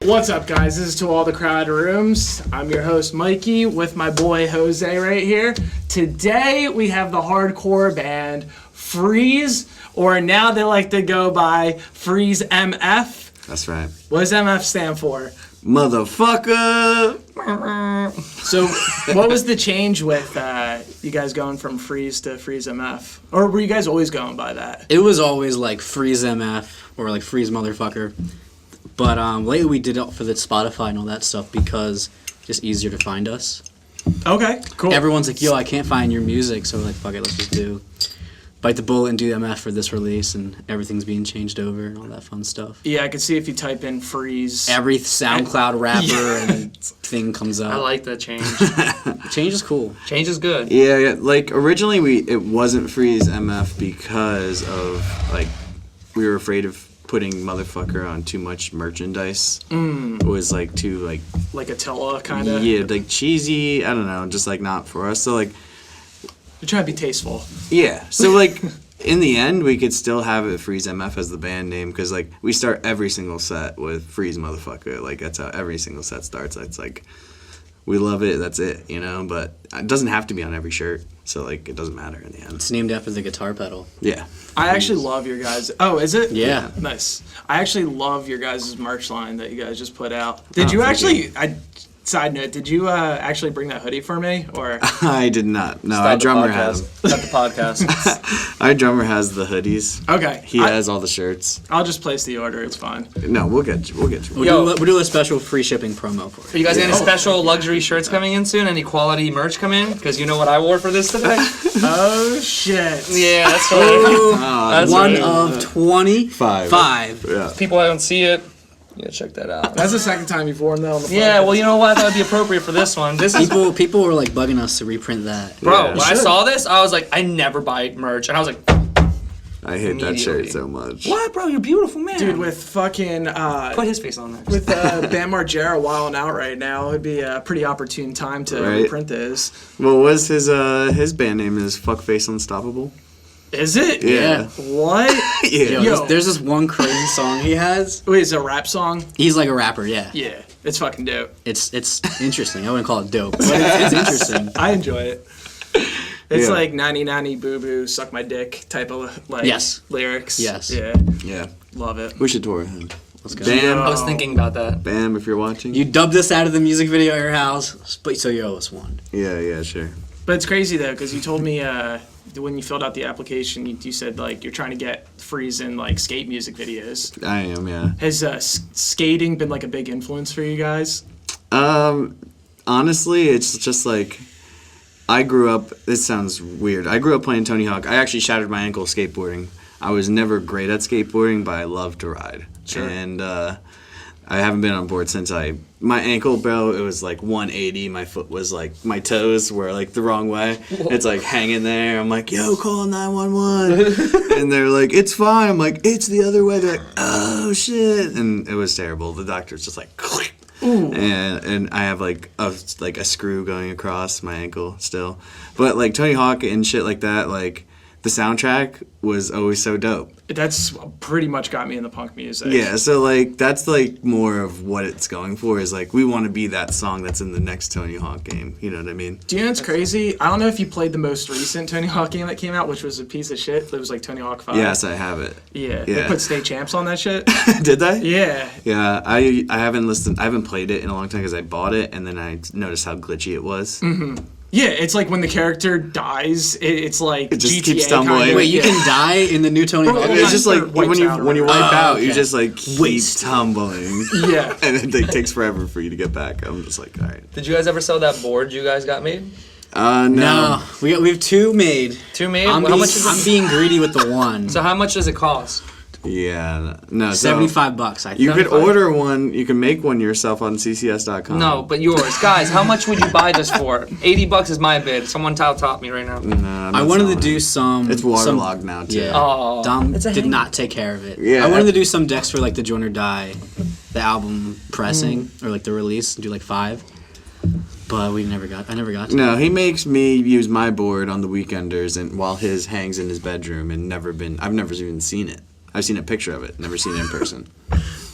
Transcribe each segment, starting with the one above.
What's up, guys? This is To All the Crowd Rooms. I'm your host, Mikey, with my boy Jose right here. Today, we have the hardcore band Freeze, or now they like to go by Freeze MF. That's right. What does MF stand for? Motherfucker! So, what was the change with you guys going from Freeze to Freeze MF? Or were you guys always going by that? It was always like Freeze MF or like Freeze Motherfucker. But lately we did it for the Spotify and all that stuff because it's just easier to find us. Okay, cool. Everyone's like, yo, I can't find your music, so we're like, fuck it, let's just bite the bullet and do MF for this release, and everything's being changed over and all that fun stuff. Yeah, I can see if you type in Freeze. Every SoundCloud rapper and thing comes up. I like that change. Change is cool. Change is good. Yeah, like originally it wasn't Freeze MF because of like we were afraid of putting motherfucker on too much merchandise. It was like too like Attila kind of. Yeah, like cheesy. I don't know, just like not for us. So like you're trying to be tasteful. yeah. So like in the end, we could still have it Freeze MF as the band name because like we start every single set with Freeze Motherfucker. Like that's how every single set starts. It's like we love it. That's it, you know. But it doesn't have to be on every shirt. So like it doesn't matter in the end. It's named after the guitar pedal. Yeah. I actually love your guys. Oh, is it? Yeah. Nice. I actually love your guys' merch line that you guys just put out. Did you thank actually? Side note, did you actually bring that hoodie for me, or? I did not. No, Stop our the drummer podcast. has. Stop the podcast. Our drummer has the hoodies. Okay. He has all the shirts. I'll just place the order. It's fine. No, we'll get you. We'll do a special free shipping promo for it. Are you guys getting special luxury shirts coming in soon? Any quality merch come in? Because you know what I wore for this today? Oh shit. Yeah, that's right. That's One right. of 25. Yeah. People haven't see it. Yeah, check that out. That's the second time you've worn that on the podcast. Yeah, well, you know what? That would be appropriate for this one. This is People were like bugging us to reprint that. bro. Yeah. When I saw this, I was like, I never buy merch, and I was like, I hate that shirt Immediately. so much. what, bro? You're beautiful, man. Dude, with fucking put his face on there. with Bam Margera wilding out right now, it'd be a pretty opportune time to Right. reprint this. What was his band name? Is Fuckface Unstoppable? Is it? Yeah. What? Yeah. Yo. There's this one crazy song he has. Wait, is it a rap song? He's like a rapper, yeah. Yeah, it's fucking dope. It's interesting. I wouldn't call it dope, but it's interesting. I enjoy it. It's Yeah. like 90 boo boo, suck my dick type of like Yes. lyrics. Yes. Yeah, Yeah. love it. We should tour with him. Let's go. Bam. I was thinking about that. Bam, if you're watching. You dubbed us out of the music video at your house, but so you owe us one. Yeah, sure. But it's crazy though, because you told me when you filled out the application, you said like you're trying to get Freeze in like skate music videos. I am, yeah. Has skating been like a big influence for you guys? Honestly, it's just like I grew up. This sounds weird. I grew up playing Tony Hawk. I actually shattered my ankle skateboarding. I was never great at skateboarding, but I love to ride. Sure. And I haven't been on board since my ankle, bro, it was like 180. My foot was like, my toes were like the wrong way. Whoa. It's like hanging there. I'm like, yo, call 911. And they're like, it's fine. I'm like, it's the other way. They're like, oh shit. And it was terrible. The doctor's just like, click. And I have like a screw going across my ankle still. But like Tony Hawk and shit like that, like the soundtrack was always so dope. That's pretty much got me in the punk music. Yeah, so like that's like more of what it's going for is like we want to be that song that's in the next Tony Hawk game. You know what I mean? Do you know what's crazy? I don't know if you played the most recent Tony Hawk game that came out, which was a piece of shit. It was like Tony Hawk 5. Yes, I have it. Yeah. They put state champs on that shit. Did they? Yeah. Yeah, I haven't played it in a long time because I bought it and then I noticed how glitchy it was. Mm-hmm. Yeah, it's like when the character dies, it's like It just GTA keeps stumbling. kind of. Wait, you can die in the new Tony Hawk? It's just like Wipes when out you or wipe whatever. out, Oh, you okay. just like keep Waste. tumbling. Yeah. And it like, takes forever for you to get back. I'm just like, all right. Did you guys ever sell that board you guys got made? No. We have two made. Two made? I'm How much is I'm it? being greedy with the one. So how much does it cost? Yeah, no. So $75, I think. you could 75? order one. You can make one yourself on ccs.com. No, but yours. Guys, how much would you buy this for? $80 is my bid. Someone top me right now. No, I'm I not wanted to selling do it. some. It's waterlogged now too. Yeah. Oh, Dom it's a did hang- not take care of it. Yeah. I wanted to do some decks for like the Join or Die, the album pressing or like the release, and do like 5. But I never got to. No, he makes me use my board on the weekenders, and while his hangs in his bedroom, and I've never even seen it. I've seen a picture of it, never seen it in person.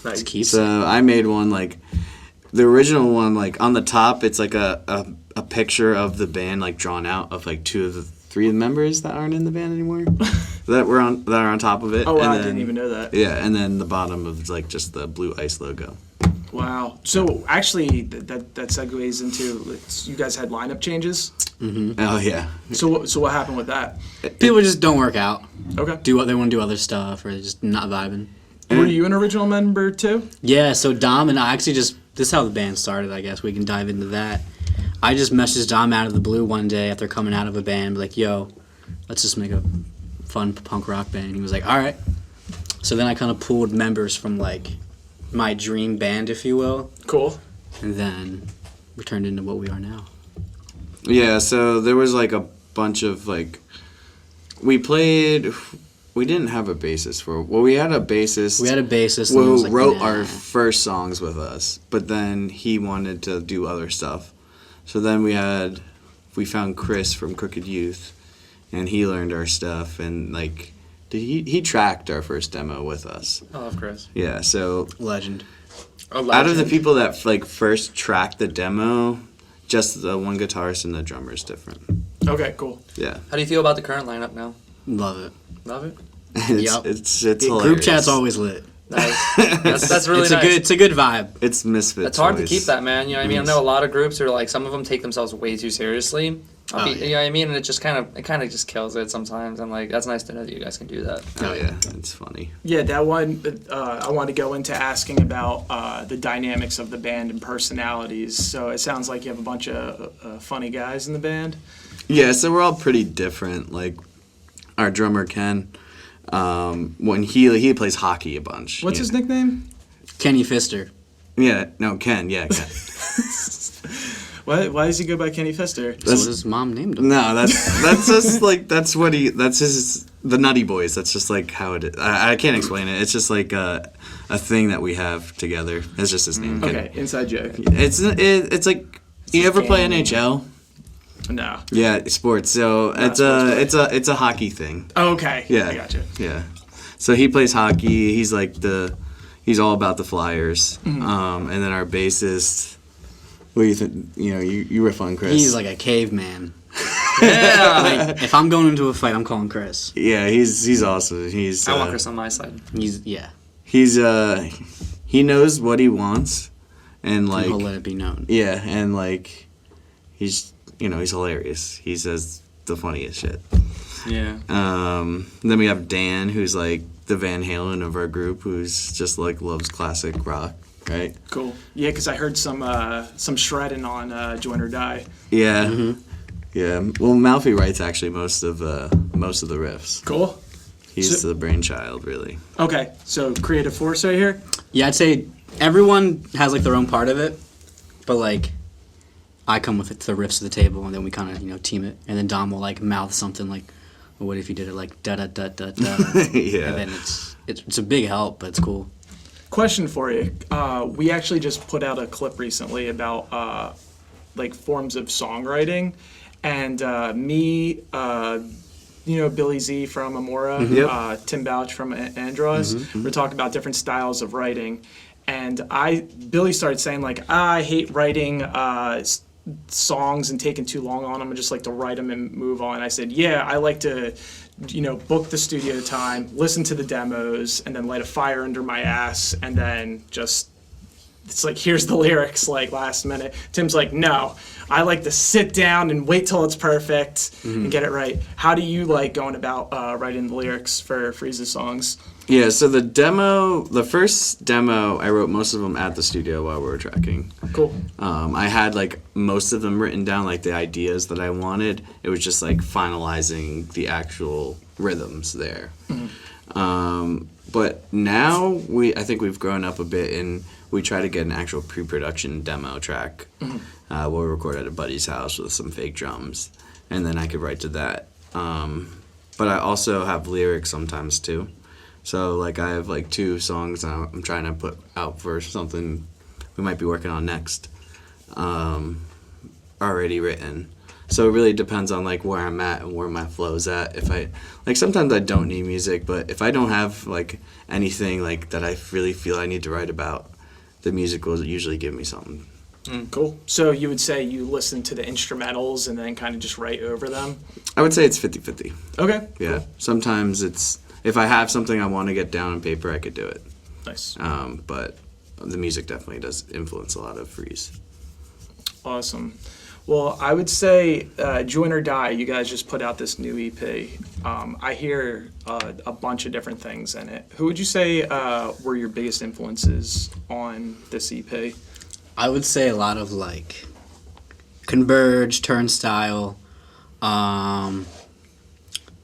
Nice. Keeps So I made one like the original one. Like on the top, it's like a picture of the band like drawn out of like 2 of the 3 members that aren't in the band anymore that are on top of it. Oh, wow, And I then- didn't even know that. Yeah, and then the bottom of like just the blue ice logo. Wow. So actually, that segues into you guys had lineup changes. Oh yeah. So what happened with that? People just don't work out. Okay. Do what they want to do, other stuff, or they're just not vibing. Were you an original member too? Yeah, so Dom and I actually this is how the band started, I guess. We can dive into that. I just messaged Dom out of the blue one day after coming out of a band, like, yo, let's just make a fun punk rock band. He was like, all right. So then I kind of pulled members from, like, my dream band, if you will, Cool. and then we turned into what we are now. Yeah, so there was like a bunch of like we didn't have a bassist we had a bassist. We had a bassist. And he was who like, wrote nah. our first songs with us, but then he wanted to do other stuff. So then we found Chris from Crooked Youth, and he learned our stuff, and like he tracked our first demo with us. I love Chris. Yeah, so Legend. out of the people that like first tracked the demo, just the one guitarist and the drummer is different. Okay. Cool. Yeah. How do you feel about the current lineup now? Love it. Love it. Yup. It's Group hilarious. chat's always lit. Nice. That's really it's nice. It's a good vibe. It's misfits. It's hard always. to keep that, man. You know what I mean? I know a lot of groups are like, some of them take themselves way too seriously. You know what I mean? And it just kind of just kills it sometimes. I'm like, that's nice to know that you guys can do that. Oh yeah, it's funny. Yeah, that one. I want to go into asking about the dynamics of the band and personalities. So it sounds like you have a bunch of funny guys in the band. Yeah, so we're all pretty different. Like our drummer Ken, when he plays hockey a bunch. What's his nickname? Kenny Fister. Yeah, no Ken. Yeah, Ken. Why does he go by Kenny Fister? That's what his mom named him. No, that's just like that's his the Nutty Boys. That's just like how it is. I can't explain it. It's just like a thing that we have together. It's just his name. Okay, inside joke. It's like you ever play NHL? No. Yeah, sports. So Not it's a hockey thing. Oh, okay. Yeah. I gotcha. Yeah. So he plays hockey. He's like he's all about the Flyers. And then our bassist. What do you think? You know, you riff on Chris. He's like a caveman. Yeah. Like, if I'm going into a fight, I'm calling Chris. Yeah, he's awesome. He's I want Chris on my side. He's he knows what he wants, and like he'll let it be known. yeah, and like he's hilarious. He says the funniest shit. Yeah. Then we have Dan, who's like the Van Halen of our group, who's just like loves classic rock, right? Cool. Yeah, because I heard some shredding on Join or Die. Yeah, yeah. Well, Malfy writes actually most of the riffs. Cool. He's So- the brainchild, really. Okay, so creative force right here. Yeah, I'd say everyone has like their own part of it, but like I come with the riffs to the table, and then we kind of team it, and then Dom will like mouth something like, well, "What if you did it like da da da da da?" Yeah. And then it's a big help, but it's cool. Question for you. We actually just put out a clip recently about like forms of songwriting, and me, Billy Z from Amora, Yep. Tim Bouch from Andros, we're talking about different styles of writing, and Billy started saying like, I hate writing songs and taking too long on them. I just like to write them and move on. I said, yeah, I like to, book the studio time, listen to the demos, and then light a fire under my ass, and then just, it's like, here's the lyrics, like, last minute. Tim's like, no, I like to sit down and wait till it's perfect and get it right. How do you like going about writing the lyrics for Freeze's songs? Yeah, so the first demo, I wrote most of them at the studio while we were tracking. Cool. I had like most of them written down, like the ideas that I wanted. It was just like finalizing the actual rhythms there. But now I think we've grown up a bit, and we try to get an actual pre-production demo track. We'll record at a buddy's house with some fake drums, and then I could write to that. But I also have lyrics sometimes too. So like I have like 2 songs I'm trying to put out for something we might be working on next, already written. So it really depends on like where I'm at and where my flow's at. If I like sometimes I don't need music, but if I don't have like anything like that I really feel I need to write about, the music will usually give me something. Cool. So you would say you listen to the instrumentals and then kind of just write over them? I would say it's 50-50. Okay. Yeah. Cool. Sometimes it's if I have something I want to get down on paper, I could do it. Nice. But the music definitely does influence a lot of Freeze. Awesome. Well, I would say Join or Die, you guys just put out this new EP. I hear a bunch of different things in it. Who would you say were your biggest influences on this EP? I would say a lot of like Converge, Turnstile,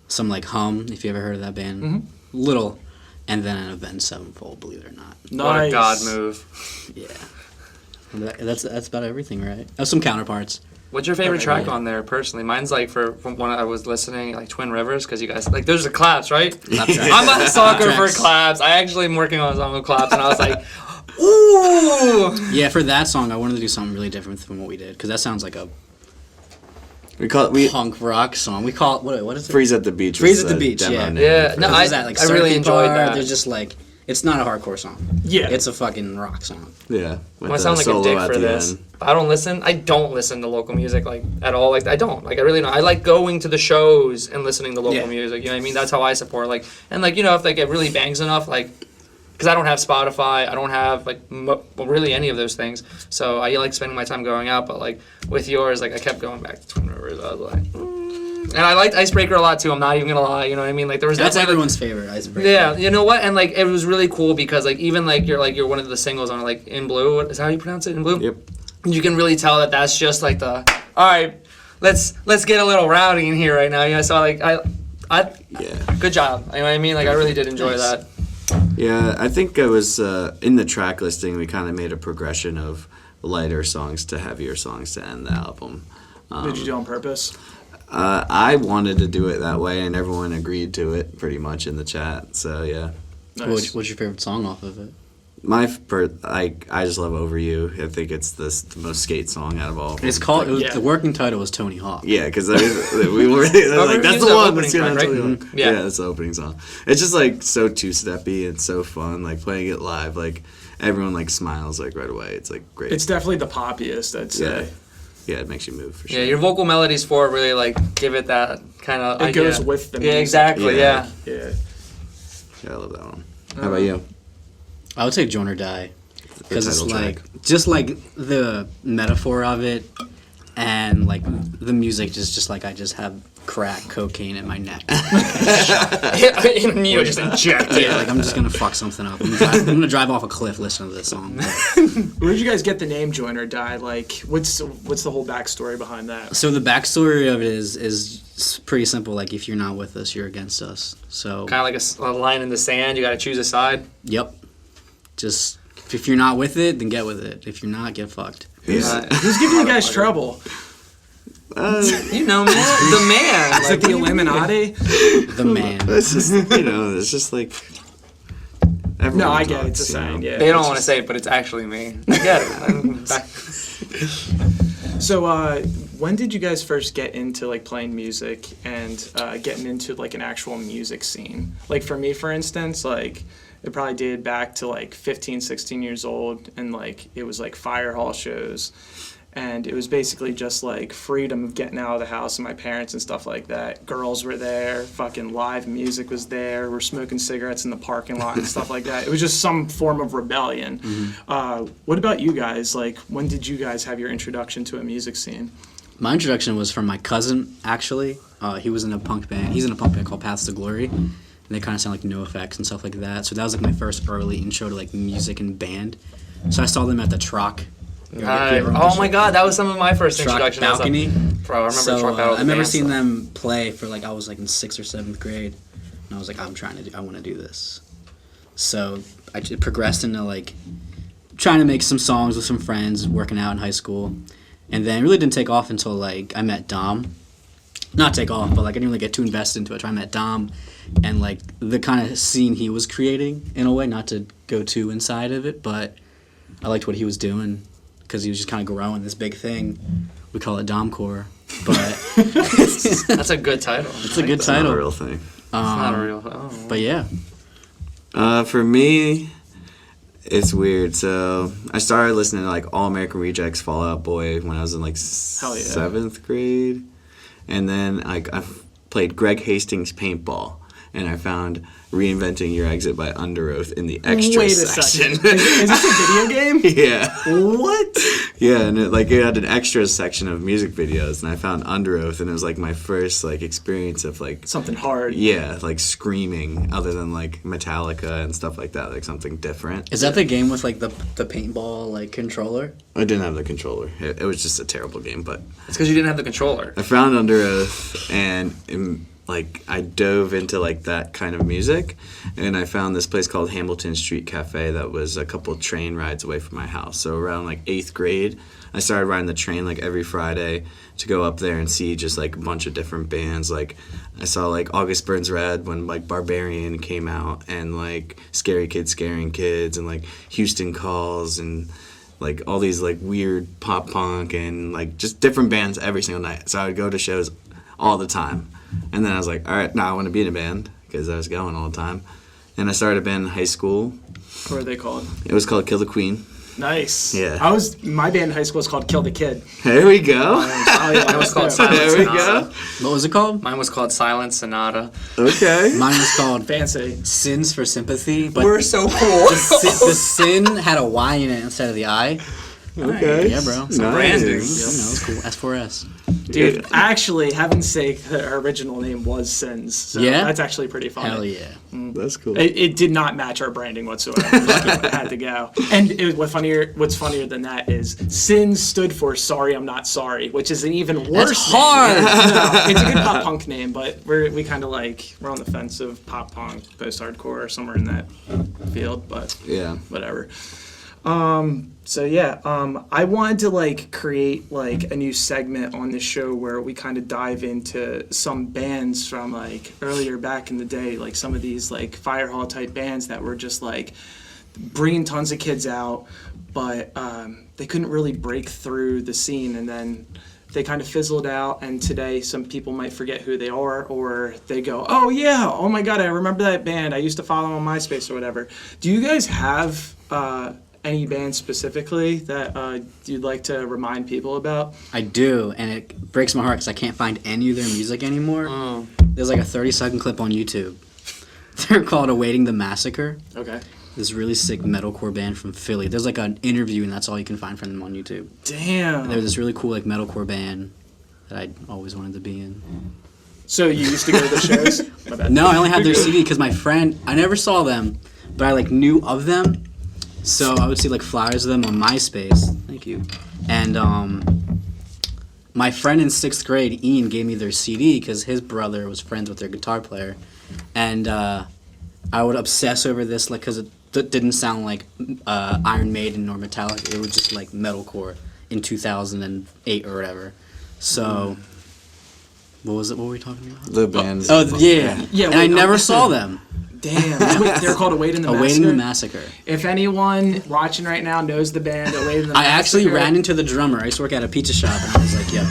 some like Hum, if you ever heard of that band. Mm-hmm. Little, and then an Avenged Sevenfold, believe it or not. Nice. What a god move. Yeah. That's about everything, right? Oh, some counterparts. What's your favorite Okay, track yeah. on there, personally? Mine's like from when I was listening, like Twin Rivers, because you guys, like, those are claps, right? Clap tracks. I'm a sucker for Tracks. claps. I actually am working on a song with claps, and I was like, ooh! Yeah, for that song, I wanted to do something really different from what we did, because that sounds like a We call it punk rock song. We call it, what is it? Freeze at the Beach. Freeze was at the Beach, demo yeah. name Yeah, for no, it. What is that, like I really Surfing enjoyed Bar? that. There's just like, it's not a hardcore song. Yeah. It's a fucking rock song. Yeah. I sound like a dick for this. I don't listen to local music like at all. Like I don't. Like I really don't. I like going to the shows and listening to local Yeah. music. You know what I mean? That's how I support. Like and like if like it really bangs enough, like because I don't have Spotify, I don't have like really any of those things. So I like spending my time going out. But like with yours, like I kept going back to Twin Rivers. I was like, and I liked Icebreaker a lot too. I'm not even gonna lie. You know what I mean? Like there was That's definitely, everyone's favorite icebreaker. yeah, you know what? And like it was really cool because like even like you're one of the singles on like In Blue. Is that how you pronounce it? In Blue. Yep. You can really tell that that's just like the all right. Let's get a little rowdy in here right now. You know, so like I Yeah. good job. You know what I mean? Like I really did enjoy Nice. that. Yeah, I think it was in the track listing. We kind of made a progression of lighter songs to heavier songs to end the album. Did you do it on purpose? I wanted to do it that way, and everyone agreed to it pretty much in the chat. So yeah, Nice. What's your favorite song off of it? I just love Over You. I think it's the most skate song out of all. Of them. It's called, Yeah. the working title was Tony Hawk. Yeah, because we were like, Overview's that's the the one. opening That's gonna song, right? totally Mhm. work. Yeah. Yeah, that's the opening song. It's just like so two-steppy and so fun. Like playing it live, like everyone like smiles like right away. It's like great. It's definitely the poppiest, I'd say. Yeah, it makes you move for sure. Yeah, your vocal melodies for it really like give it that kind of. It goes with the Yeah, music. exactly. Yeah. Yeah. Yeah. Yeah, I love that one. How about you? I would say Join or Die. Because it's title track. like, just like the metaphor of it and like the music just like I just have crack cocaine in my neck. You just inject it. Yeah, like I'm just gonna fuck something up. I'm gonna drive off a cliff listening to this song. Where did you guys get the name Join or Die? Like, what's the whole backstory behind that? So the backstory of it is pretty simple. Like if you're not with us, you're against us. So Kind of like a line in the sand. You got to choose a side. yep, just if you're not with it, then get with it. If you're not, get fucked. Who's giving you guys trouble? You know, man, the man. Is it the Illuminati? The man. It's just it's just like. Everyone No, I get it. talks, It's a you know? saying. Yeah. They don't It's want to just- say it, but it's actually me. I get it. I'm back. So, when did you guys first get into like playing music and getting into like an actual music scene? Like for me, for instance, like it probably dated back to like 15, 16 years old, and like it was like fire hall shows, and it was basically just like freedom of getting out of the house and my parents and stuff like that. Girls were there, fucking live music was there. We're smoking cigarettes in the parking lot and stuff like that. It was just some form of rebellion. What about you guys? Like, when did you guys have your introduction to a music scene? My introduction was from my cousin, actually. He was in a punk band. He's in a punk band called Paths to Glory. And they kind of sound like No Effects and stuff like that. So that was like my first early intro to like music and band. So I saw them at the Troc. Oh my god, that was some of my first Troc introduction. I was like, balcony. Bro, I remember So Troc Battle. I remember seeing them play for like I was like in 6th or 7th grade, and I was like, I want to do this. So it progressed into like trying to make some songs with some friends, working out in high school, and then it really didn't take off until like I met Dom. Not take off, but like I didn't really get too invested into it. So I met Dom, and like the kind of scene he was creating in a way, not to go too inside of it, but I liked what he was doing because he was just kind of growing this big thing We call it Domcore, but That's a good title. it's a good It's not title. a real thing. It's not a real. Oh. But yeah, For me, it's weird. So I started listening to like All American Rejects, Fall Out Boy when I was in like Hell yeah. 7th grade, and then like I played Greg Hastings Paintball, and I found Reinventing Your Exit by Under Oath in the extra Wait a section. second. Is this a video game? Yeah. What? Yeah, and it had an extra section of music videos, and I found Under Oath, and it was like my first like experience of like Something hard. yeah, like screaming other than like Metallica and stuff like that, like something different. is that the game with like the paintball like controller? I didn't have the controller. It was just a terrible game, but It's because you didn't have the controller. I found Under Oath, and like I dove into like that kind of music, and I found this place called Hamilton Street Cafe that was a couple train rides away from my house. So around like 8th grade, I started riding the train like every Friday to go up there and see just like a bunch of different bands. Like I saw like August Burns Red when like Barbarian came out, and like Scary Kids Scaring Kids, and like Houston Calls, and like all these like weird pop punk and like just different bands every single night. So I would go to shows all the time. And then I was like, all right, now I want to be in a band because I was going all the time. And I started a band in high school. What are they called? It was called Kill the Queen. Nice. Yeah. My band in high school was called Kill the Kid. There we go. Oh yeah, Mine was called dope. Silent There we Sonata. go. What was it called? Mine was called Silent Sonata. Okay. Mine was called Fancy. Sins for Sympathy, but We're so cool. the sin had a Y in it instead of the I. Okay. Yeah, bro. Nice. branding. You know, it's cool. S4S. Dude, actually, Heavensake, her original name was Sins. So Yeah? that's actually pretty funny. Hell yeah. That's cool. It did not match our branding whatsoever. So it had to go. And what's funnier than that is Sins stood for Sorry I'm Not Sorry, which is an even worse That's name. hard. No, it's a good pop punk name, but we kind of like, we're on the fence of pop punk, post hardcore, or somewhere in that field, but Yeah. whatever. So yeah, I wanted to like create like a new segment on this show where we kind of dive into some bands from like earlier back in the day, like some of these like fire hall type bands that were just like bringing tons of kids out, but they couldn't really break through the scene, and then they kind of fizzled out, and today some people might forget who they are, or they go, oh yeah, oh my god, I remember that band, I used to follow on MySpace or whatever. Do you guys have any band specifically that you'd like to remind people about? I do, and it breaks my heart because I can't find any of their music anymore. Oh. There's like a 30-second clip on YouTube. They're called Awaiting the Massacre. Okay. This really sick metalcore band from Philly. There's like an interview, and that's all you can find from them on YouTube. Damn. They're this really cool like metalcore band that I always wanted to be in. So you used to go to the shows? My bad. No, I only had their CD because my friend, I never saw them, but I like knew of them. So I would see like flyers of them on MySpace. Thank you. And my friend in 6th grade, Ian, gave me their CD because his brother was friends with their guitar player. And I would obsess over this, like, because it didn't sound like Iron Maiden or Metallica. It was just like metalcore in 2008 or whatever. So, what was it? What were we talking about? The band. Oh, yeah. Yeah, And I wait, never saw them. Damn. They're called Awaiting the Massacre? Awaiting the Massacre. If anyone watching right now knows the band Awaiting the I Massacre... actually ran into the drummer. I used to work at a pizza shop, and I was like, yo,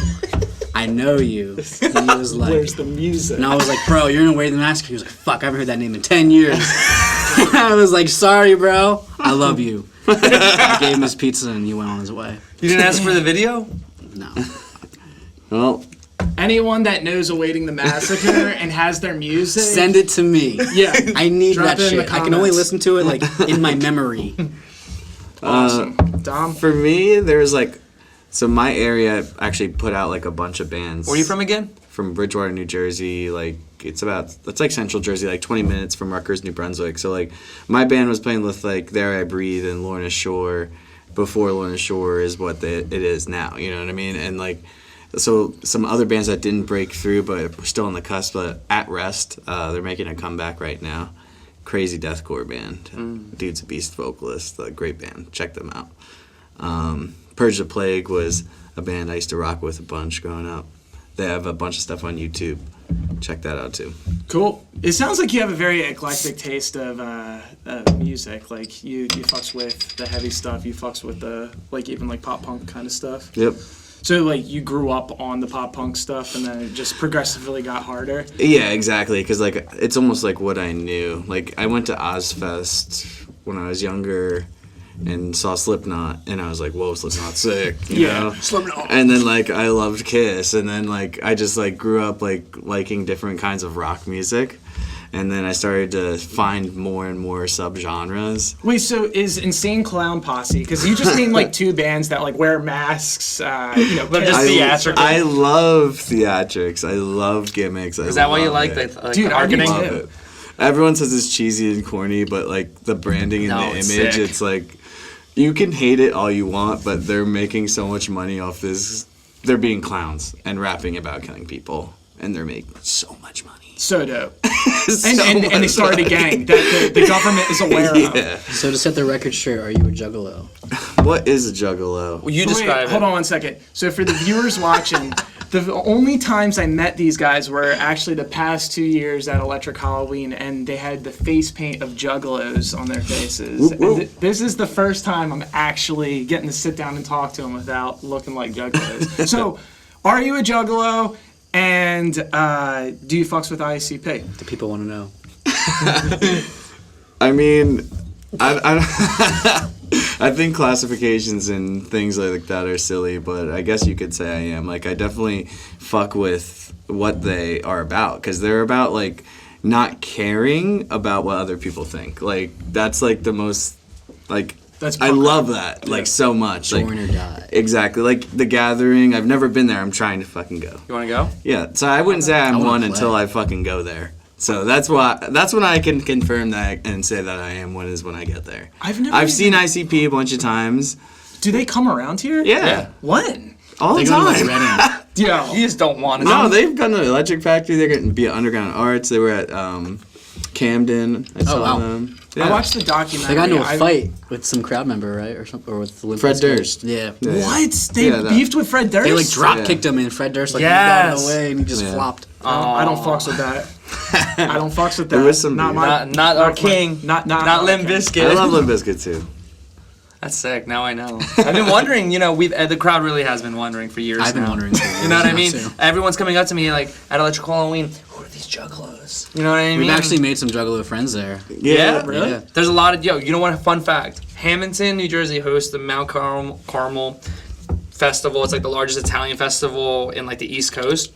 I know you. And he was like... Where's the music? And I was like, bro, you're in Awaiting the Massacre. He was like, fuck, I haven't heard that name in 10 years. I was like, sorry, bro. I love you. I gave him his pizza, and he went on his way. You didn't ask for the video? No. Well, Anyone that knows Awaiting the Massacre and has their music... Send it to me. Yeah. I need Drop that it in the shit. I can only comments. listen to it, like, in my memory. Awesome. Dom? for me, there's like, so my area actually put out like a bunch of bands. Where are you from again? From Bridgewater, New Jersey. Like it's like Central Jersey, like 20 minutes from Rutgers, New Brunswick. So like my band was playing with like There I Breathe and Lorna Shore before Lorna Shore is what it is now. You know what I mean? And like, so some other bands that didn't break through but were still on the cusp, but At Rest, they're making a comeback right now. Crazy deathcore band. Dude's a beast vocalist. Great band. Check them out. Purge the Plague was a band I used to rock with a bunch growing up. They have a bunch of stuff on YouTube. Check that out too. Cool. It sounds like you have a very eclectic taste of music. Like you fucks with the heavy stuff. You fucks with the like even like pop punk kind of stuff. Yep. So like you grew up on the pop punk stuff, and then it just progressively got harder. Yeah, exactly. Because like it's almost like what I knew. Like I went to Ozfest when I was younger and saw Slipknot, and I was like, "Whoa, Slipknot's sick!" You know? Slipknot. And then like I loved Kiss, and then like I just like grew up like liking different kinds of rock music. And then I started to find more and more subgenres. Wait, so is Insane Clown Posse? Because you just named like 2 bands that like wear masks. But just theatrical. I love theatrics. I love gimmicks. Is that why you like the Dude, the I do marketing? love it. Everyone says it's cheesy and corny, but like the branding and No, the it's image, sick. it's like you can hate it all you want, but they're making so much money off this. They're being clowns and rapping about killing people, and they're making so much money. So dope. So And they much started a money. gang that the government is aware of. Yeah. So to set the record straight, are you a juggalo? What is a juggalo? Well, you Wait, describe it. hold on one second. So for the viewers watching, the only times I met these guys were actually the past 2 years at Electric Halloween, and they had the face paint of juggalos on their faces. Whoop, whoop. And this is the first time I'm actually getting to sit down and talk to them without looking like juggalos. So, are you a juggalo? And do you fucks with ICP? The people want to know. I mean, I think classifications and things like that are silly, but I guess you could say I am. Like, I definitely fuck with what they are about, because they're about, like, not caring about what other people think. Like, that's, like, the most, like, That's I punk love rock. that, like, so much. Like, Join or die. exactly. Like, The Gathering, I've never been there. I'm trying to fucking go. You want to go? Yeah, so I wouldn't say I'm wanna one play. until I fucking go there. So that's when I can confirm that and say that I am one is when I get there. I've seen ICP a bunch of times. Do they come around here? Yeah. When? All the They go to like time. Reading. Yeah. You just don't want to. No, they've gone to Electric Factory. They're going to be at Underground Arts. They were at Camden. I saw wow. them. I watched the documentary. They got into a I- fight with some crowd member, right, or something, or with Limp Fred Bizkit. Durst. Yeah. Yeah. What? They Yeah, that- beefed with Fred Durst? They like drop Yeah. kicked him, and Fred Durst like Yes. got away, and he just Yeah. flopped. I don't fucks with that. I don't fucks with that. There was some not beef. my, Not our my- king. Not Limp King. Bizkit. I love Limp Bizkit too. That's sick. Now I know. I've been wondering. The crowd really has been wondering for years. I've been now. wondering. You know what I mean? Too. Everyone's coming up to me like at Electric Halloween. Who are these juggalos? You know what I mean? We've actually made some juggalo friends there. Yeah, Really? Yeah. There's a lot of you know what? Fun fact: Hamilton, New Jersey hosts the Mount Carmel Festival. It's like the largest Italian festival in like the East Coast.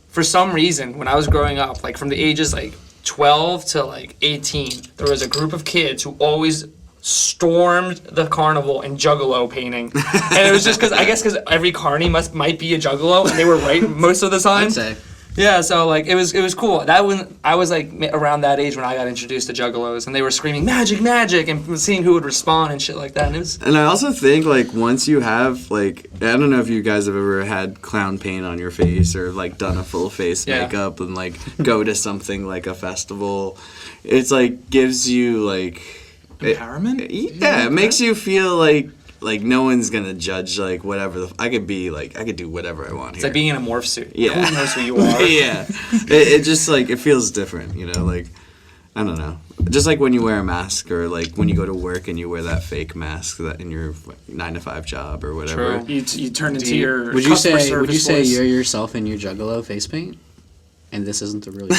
For some reason, when I was growing up, like from the ages like 12 to like 18, there was a group of kids who always stormed the carnival in juggalo painting, and it was just because every carny might be a juggalo, and they were right most of the time. I'd say. Yeah, so like it was cool. That when I was like around that age when I got introduced to juggalos, and they were screaming magic, magic, and seeing who would respond and shit like that. And it was And I also think, like, once you have, like, I don't know if you guys have ever had clown paint on your face or, like, done a full face Yeah. makeup and, like, go to something like a festival. It's, like, gives you, like... Empowerment? Yeah, it makes you feel like no one's gonna judge, like, whatever. I could be, like, I could do whatever I want it's here. like being in a morph suit. Yeah. No one knows who you are. Yeah. It just, like, it feels different, you know? Like, I don't know. Just like when you wear a mask or, like, when you go to work and you wear that fake mask that in your 9-to-5 job or whatever. True. You turn into Deep. your Would you customer say? Would you service say voice. you're yourself in your juggalo face paint? And this isn't the real you?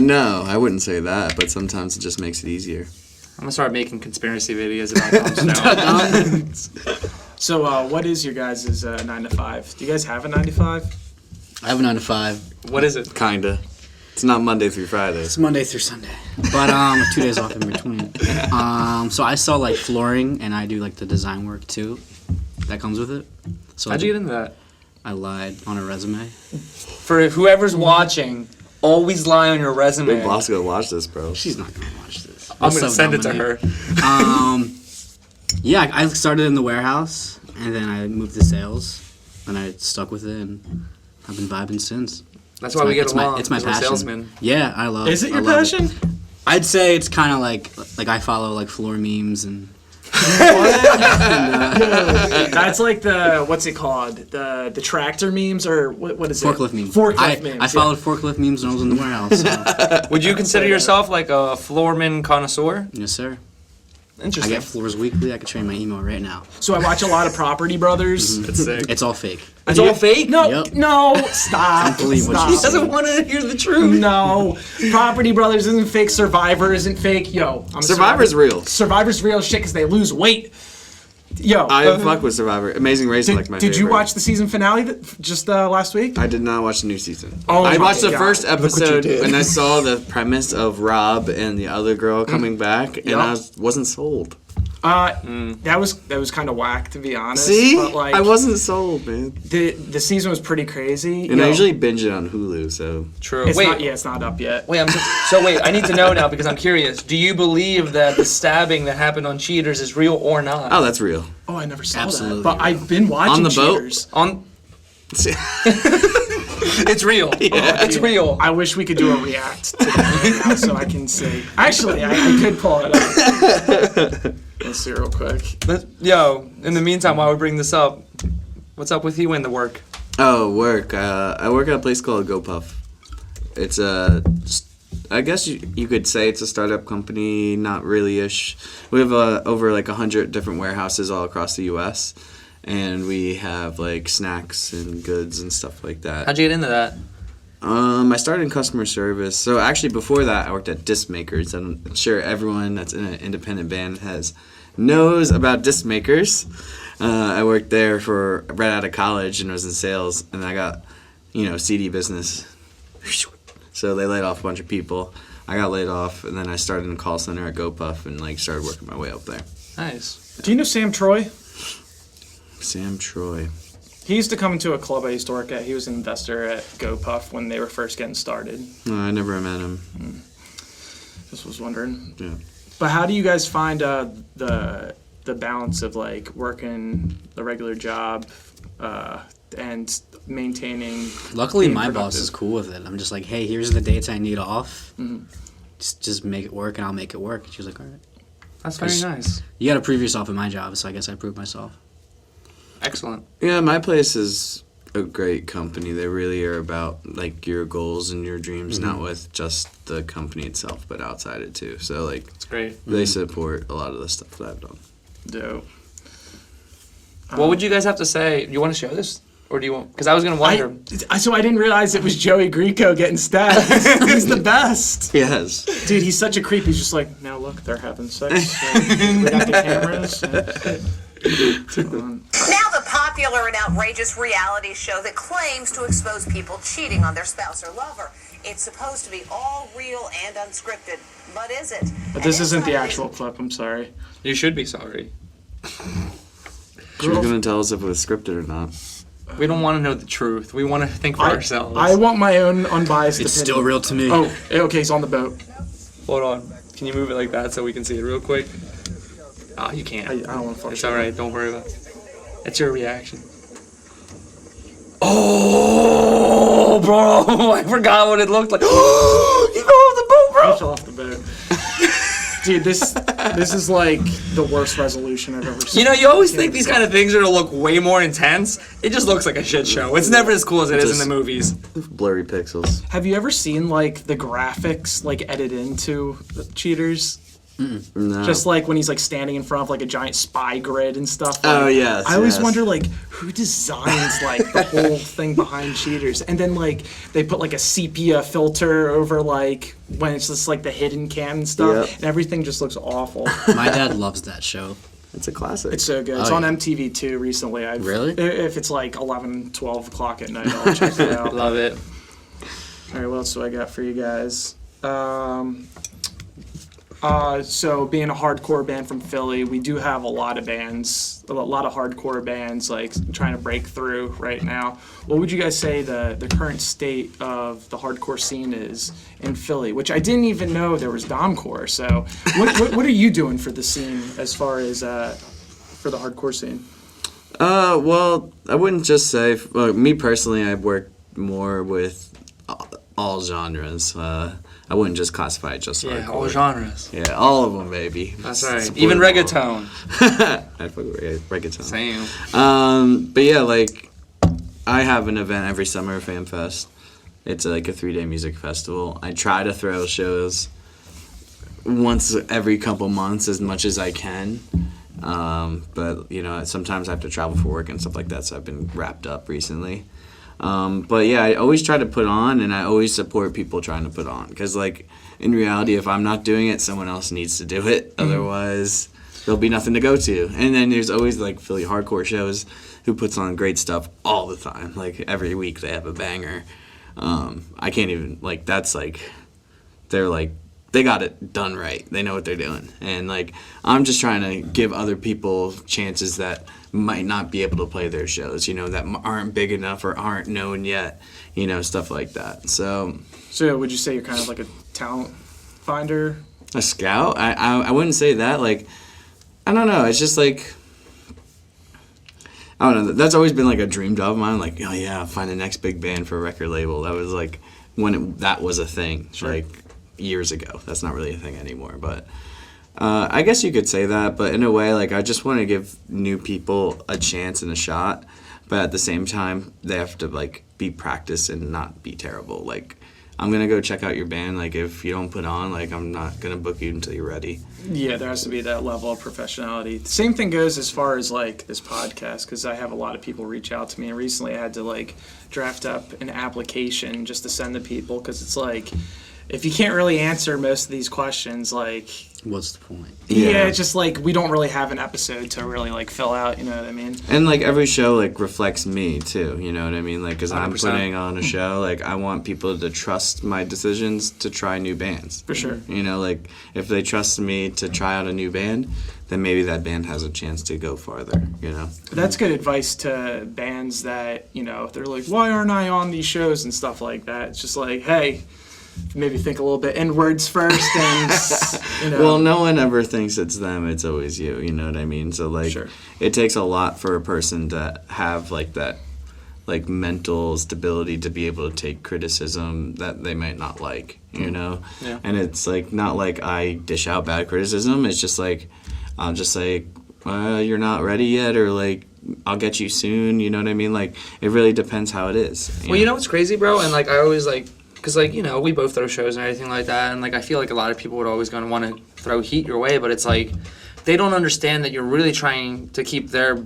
No, I wouldn't say that, but sometimes it just makes it easier. I'm gonna start making conspiracy videos about Tom Snow. So, what is your guys' 9 to 5? Do you guys have a 9 to 5? I have a 9 to 5. What is it? Kinda. It's not Monday through Friday. It's Monday through Sunday, but with 2 days off in between. So I sell like flooring, and I do like the design work too. That comes with it. So How'd you get into that? I lied on a resume. For whoever's watching, always lie on your resume. Big boss gonna watch this, bro. She's not gonna watch this. I'm gonna send it to her. Yeah, I started in the warehouse, and then I moved to sales, and I stuck with it, and I've been vibing since. That's why we get along. It's my 'cause we're passion. salesmen. Yeah, I love. Is it I your love passion? I'd say it's kind of like I follow like floor memes and. That's like the, what's it called? The tractor memes, or what is it? Forklift memes. Forklift memes. I followed forklift memes when I was in the warehouse. So. Would you consider yourself like a floorman connoisseur? Yes, sir. I Interesting. get floors weekly. I could train my emo right now. So I watch a lot of Property Brothers. It's sick. It's all fake. It's all fake? No, Yep. no, stop. Don't believe what stop. you He doesn't want to hear the truth. No, Property Brothers isn't fake. Survivor isn't fake. Yo, I'm Survivor's real. Survivor's real shit because they lose weight. Yo, I fuck with Survivor. Amazing Race is like my favorite. did you watch the season finale just last week? I did not watch the new season. Oh I my watched the God. first Look what you episode did. and I saw the premise of Rob and the other girl coming back, and Yup. I wasn't sold. That was kind of whack, to be honest. See, but like, I wasn't sold, man. the season was pretty crazy. And I Yo, usually binge it on Hulu, so True. it's Wait, not. Yeah, it's not up yet. wait. Wait. I need to know now because I'm curious. Do you believe that the stabbing that happened on Cheaters is real or not? oh, that's real. Oh, I never saw Absolutely that. But I've been watching On the boat? Cheaters. On. It's real. It's real. I wish we could do a react to that right now so I can see. Actually, I could pull it up. Let's see real quick. Yo, in the meantime, while we bring this up, what's up with you in the work? Oh, work. I work at a place called GoPuff. It's I guess you could say it's a startup company, not really-ish. We have over like 100 different warehouses all across the U.S., and we have like snacks and goods and stuff like that. How'd you get into that? I started in customer service. So actually before that, I worked at disc makers. I'm sure everyone that's in an independent band knows about disc makers. I worked there for right out of college and was in sales, and I got, CD business. So they laid off a bunch of people. I got laid off, and then I started in a call center at GoPuff and like started working my way up there. Nice. Do you know Sam Troy? Sam Troy. He used to come into a club I used to work at. He was an investor at GoPuff when they were first getting started. No, I never met him. Just was wondering. Yeah. But how do you guys find the balance of like working the regular job and maintaining? Luckily, being my productive? boss is cool with it. I'm just like, hey, here's the dates I need off. Just make it work, and I'll make it work. And she's like, all right. That's very nice. You got to prove yourself in my job, so I guess I proved myself. Excellent. Yeah, my place is a great company. They really are about like your goals and your dreams, not with just the company itself, but outside it too. So like It's great. they support a lot of the stuff that I've done. Dope. What would you guys have to say? You want to show this? Or do you want... Because I was going to wonder... So I didn't realize it was Joey Grieco getting stabbed. He's the best. Yes. Dude, he's such a creep. He's just like, now look, they're having sex. We got the cameras. Now the popular and outrageous reality show that claims to expose people cheating on their spouse or lover. It's supposed to be all real and unscripted, but is it? But this isn't the actual clip, I'm sorry. You should be sorry. She was gonna tell us if it was scripted or not. We don't want to know the truth. We want to think for ourselves. I want my own unbiased It's opinion. still real to me. Oh, okay, he's on the boat. Hold on. Can you move it like that so we can see it real quick? Oh, you can't. I don't want to fuck It's you. alright. Don't worry about it. It's your reaction. Oh, bro. I forgot what it looked like. You go off the boat, I bro. fell off the boat. Dude, this is like the worst resolution I've ever seen. You know, you always think these kind of things are to look way more intense. It just looks like a shit show. It's never as cool as it is in the movies. Blurry pixels. Have you ever seen like the graphics like edited into the Cheaters? No. Just like when he's like standing in front of like a giant spy grid and stuff. Oh, like, yes, I always yes. wonder like who designs like the whole thing behind Cheaters, and then like they put like a sepia filter over like when it's just like the hidden cam and stuff, Yep. and everything just looks awful. My dad loves that show. It's a classic. It's so good. It's Oh, on yeah. MTV2 recently. Really? If it's like 11, 12 o'clock at night, I'll check it out. Love it. All right, what else do I got for you guys? So being a hardcore band from Philly, we do have a lot of bands, a lot of hardcore bands like trying to break through right now. What would you guys say the current state of the hardcore scene is in Philly? Which I didn't even know there was Domcore. So what are you doing for the scene as far as for the hardcore scene? Well, I wouldn't just say. Me personally, I work more with all genres. I wouldn't just classify it just Yeah, hardcore. all genres. Yeah, all of them, baby. That's right. Support Even them all. reggaeton. I fuck with reggaeton. Same. But yeah, like I have an event every summer, Fan Fest. It's like a 3-day music festival. I try to throw shows once every couple months as much as I can. But you know, sometimes I have to travel for work and stuff like that, so I've been wrapped up recently. But yeah, I always try to put on, and I always support people trying to put on, because like in reality, if I'm not doing it, someone else needs to do it. Otherwise, there'll be nothing to go to. And then there's always like Philly hardcore shows who puts on great stuff all the time. Like every week they have a banger. I can't even like that's like they're like they got it done right. They know what they're doing. And like I'm just trying to give other people chances that might not be able to play their shows, you know, that aren't big enough or aren't known yet, you know, stuff like that. So would you say you're kind of like a talent finder? A scout? I wouldn't say that. Like, I don't know. It's just like, I don't know. That's always been like a dream job of mine. Like, oh yeah, find the next big band for a record label. That was like when that was a thing, like years ago. That's not really a thing anymore. But I guess you could say that. But in a way, like I just want to give new people a chance and a shot. But at the same time, they have to like be practiced and not be terrible. Like, I'm gonna go check out your band. Like, if you don't put on, like, I'm not gonna book you until you're ready. Yeah, there has to be that level of professionality. The same thing goes as far as like this podcast, because I have a lot of people reach out to me, and recently I had to like draft up an application just to send to people, because it's like, if you can't really answer most of these questions, like, what's the point? Yeah, it's just like we don't really have an episode to really like fill out, you know what I mean? And like every show like reflects me too, you know what I mean? Like, because I'm 100%. putting on a show, like I want people to trust my decisions to try new bands. For sure. You know, like if they trust me to try out a new band, then maybe that band has a chance to go farther, you know? That's good advice to bands that, you know, they're like, why aren't I on these shows and stuff like that? It's just like, hey, maybe think a little bit inwards first, and you know. Well, no one ever thinks it's them. It's always you. You know what I mean? So like, Sure. It takes a lot for a person to have like that, like mental stability to be able to take criticism that they might not like. You know? Yeah. And it's like not like I dish out bad criticism. It's just like I'll just say, you're not ready yet, or like, I'll get you soon. You know what I mean? Like, it really depends how it is. Well, you know what's crazy, bro? And like I always like. Because, like, you know, we both throw shows and everything like that, and, like, I feel like a lot of people would always going to want to throw heat your way, but it's like they don't understand that you're really trying to keep their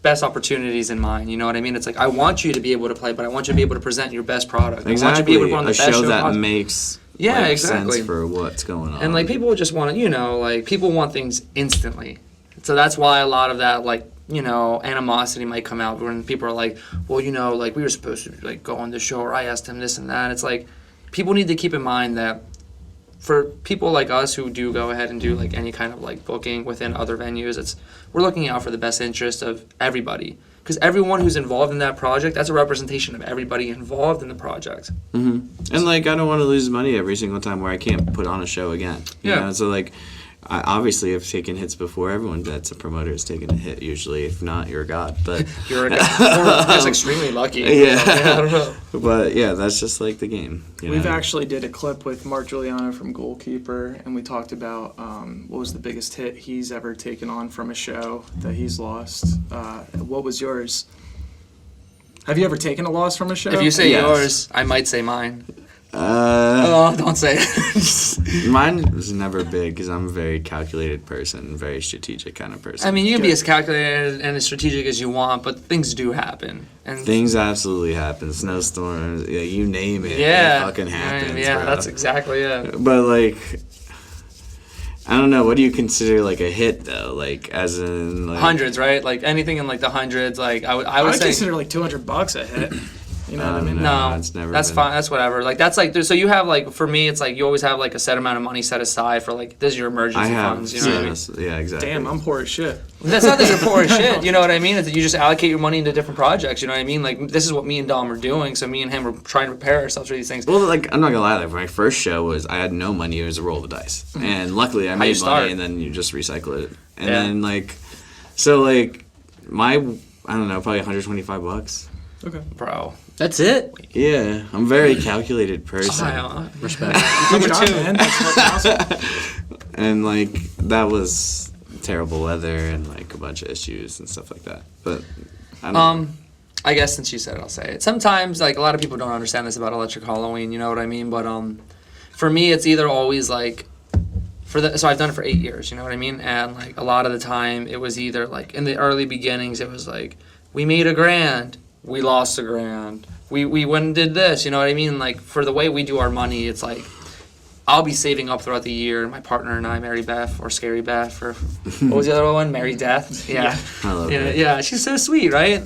best opportunities in mind, you know what I mean? It's like, I want you to be able to play, but I want you to be able to present your best product. Exactly. I want you to be able to put on the a best show that possible. makes exactly. sense for what's going on. And, like, people just want to, you know, like, people want things instantly. So that's why a lot of that, like, you know, animosity might come out when people are like, well, you know, like, we were supposed to, like, go on this show, or I asked him this and that. It's like, people need to keep in mind that for people like us who do go ahead and do like any kind of like booking within other venues, we're looking out for the best interest of everybody, because everyone who's involved in that project, that's a representation of everybody involved in the project. Mm-hmm. And like I don't want to lose money every single time where I can't put on a show again. You know? So like I obviously have taken hits before. Everyone that's a promoter has taken a hit usually. If not, you're a god. But you're a god. Or just extremely lucky. Yeah. I don't know. But yeah, that's just like the game. We've actually did a clip with Mark Giuliano from Goalkeeper, and we talked about what was the biggest hit he's ever taken on from a show that he's lost. What was yours? Have you ever taken a loss from a show? If you say Yes. yours, I might say mine. Don't say it. Mine was never big because I'm a very calculated person, very strategic kind of person. I mean, you can be as calculated and as strategic as you want, but things do happen. And Things absolutely happen. Snowstorms, yeah, you name it. yeah, It fucking happens. yeah, bro. that's exactly it. But like, I don't know. What do you consider like a hit though? Like as in like, Hundreds, right? Like anything in like the hundreds. Like I would would say. consider like $200 a hit. You know what I mean? No, it's never that's been. fine. That's whatever. Like that's like so you have like for me it's like you always have like a set amount of money set aside for like this is your emergency I have. funds. You know what I mean? Yeah, exactly. Damn, I'm poor as shit. That's not that you're poor as shit. You know what I mean? It's that you just allocate your money into different projects. You know what I mean? Like this is what me and Dom are doing. So me and him are trying to prepare ourselves for these things. Well, like I'm not gonna lie. Like my first show was I had no money. It was a roll of the dice, and luckily I you made start? money, and then you just recycle it, and Yeah. then like, so like my I don't know, probably $125. Okay. Bro. That's it. Yeah, I'm a very calculated person. Respect. Good job, man. That's awesome. And like that was terrible weather and like a bunch of issues and stuff like that. But I don't know. I guess since you said it, I'll say it. Sometimes, like, a lot of people don't understand this about Electric Halloween, you know what I mean? But for me, it's either always, like, so I've done it for 8 years, you know what I mean? And like a lot of the time it was either like in the early beginnings it was like we made $1,000, we lost $1,000, we went and did this, you know what I mean? Like for the way we do our money, it's like I'll be saving up throughout the year. My partner and I, Mary Beth or Scary Beth, or what was the other one? Mary Death. Yeah, I love it. Yeah, she's so sweet, right?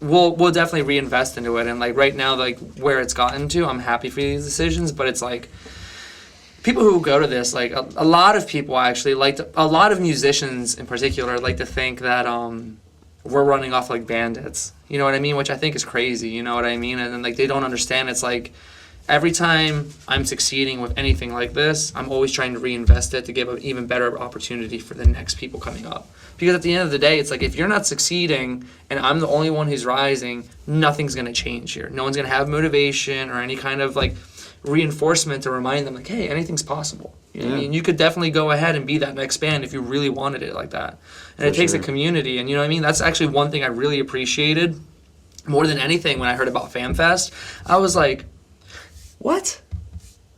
We'll definitely reinvest into it, and like right now, like where it's gotten to, I'm happy for these decisions. But it's like people who go to this, like a lot of people actually a lot of musicians in particular like to think that we're running off like bandits. You know what I mean? Which I think is crazy. You know what I mean? And then like they don't understand. It's like every time I'm succeeding with anything like this, I'm always trying to reinvest it to give an even better opportunity for the next people coming up. Because at the end of the day, it's like if you're not succeeding and I'm the only one who's rising, nothing's going to change here. No one's going to have motivation or any kind of like reinforcement to remind them like, hey, anything's possible. You know what I mean? You could definitely go ahead and be that next band if you really wanted it like that. And it takes a community. And you know what I mean? That's actually one thing I really appreciated more than anything when I heard about FanFest. I was like, what?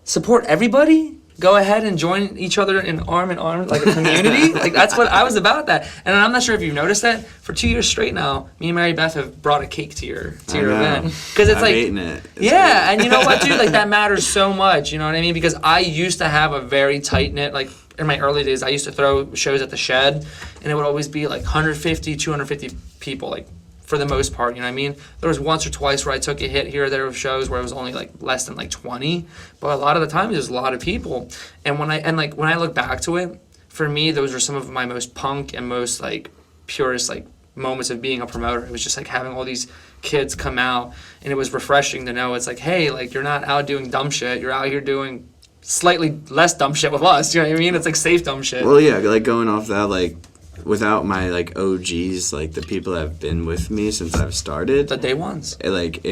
Support everybody? Go ahead and join each other in arm like a community? Like that's what I was about that. And I'm not sure if you've noticed that for 2 years straight now, me and Mary Beth have brought a cake to your event. Because it's like eaten it. It's yeah, great. and you know what, dude? Like that matters so much. You know what I mean? Because I used to have a very tight knit like. In my early days, I used to throw shows at the Shed, and it would always be like 150, 250 people, like for the most part, you know what I mean? There was once or twice where I took a hit here or there with shows where it was only like less than like 20, but a lot of the time there's a lot of people. And when I look back to it, for me, those are some of my most punk and most like purest like moments of being a promoter. It was just like having all these kids come out, and it was refreshing to know it's like, hey, like you're not out doing dumb shit, you're out here doing slightly less dumb shit with us, you know what I mean? It's like safe dumb shit. Well, yeah, like going off that, like without my like OGs, like the people that have been with me since I've started, The day ones. Like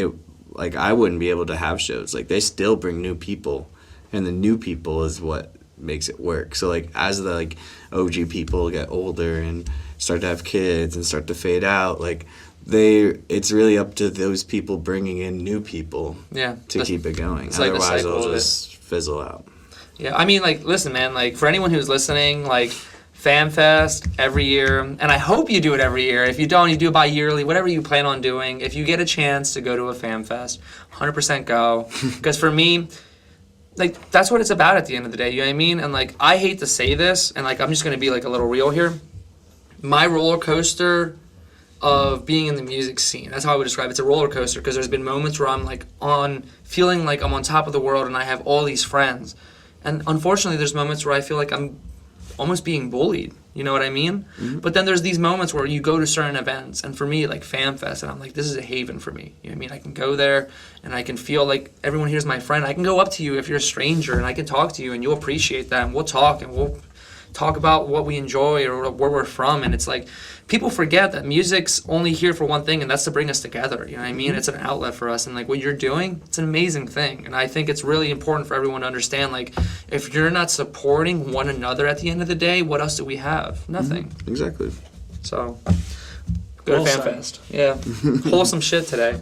I wouldn't be able to have shows. Like they still bring new people, and the new people is what makes it work. So like as the like OG people get older and start to have kids and start to fade out, like it's really up to those people bringing in new people to keep it going. Otherwise it'll just fizzle out. Yeah, I mean, like, listen, man, like, for anyone who's listening, like, FanFest every year, and I hope you do it every year. If you don't, you do it bi-yearly, whatever you plan on doing. If you get a chance to go to a FanFest, 100% go. Because for me, like, that's what it's about at the end of the day, you know what I mean? And, like, I hate to say this, and, like, I'm just going to be, like, a little real here. My roller coaster of being in the music scene, that's how I would describe it. It's a roller coaster, because there's been moments where I'm, like, feeling like I'm on top of the world and I have all these friends. And unfortunately, there's moments where I feel like I'm almost being bullied. You know what I mean? Mm-hmm. But then there's these moments where you go to certain events, and for me, like FanFest, and I'm like, this is a haven for me. You know what I mean? I can go there, and I can feel like everyone here's my friend. I can go up to you if you're a stranger, and I can talk to you, and you'll appreciate that, and we'll talk, and we'll talk about what we enjoy or where we're from. And it's like, people forget that music's only here for one thing, and that's to bring us together. You know what I mean? It's an outlet for us, and like what you're doing, it's an amazing thing. And I think it's really important for everyone to understand, like, if you're not supporting one another at the end of the day, what else do we have? Nothing. Mm-hmm. Exactly. So go to FanFest. Yeah. Wholesome shit today.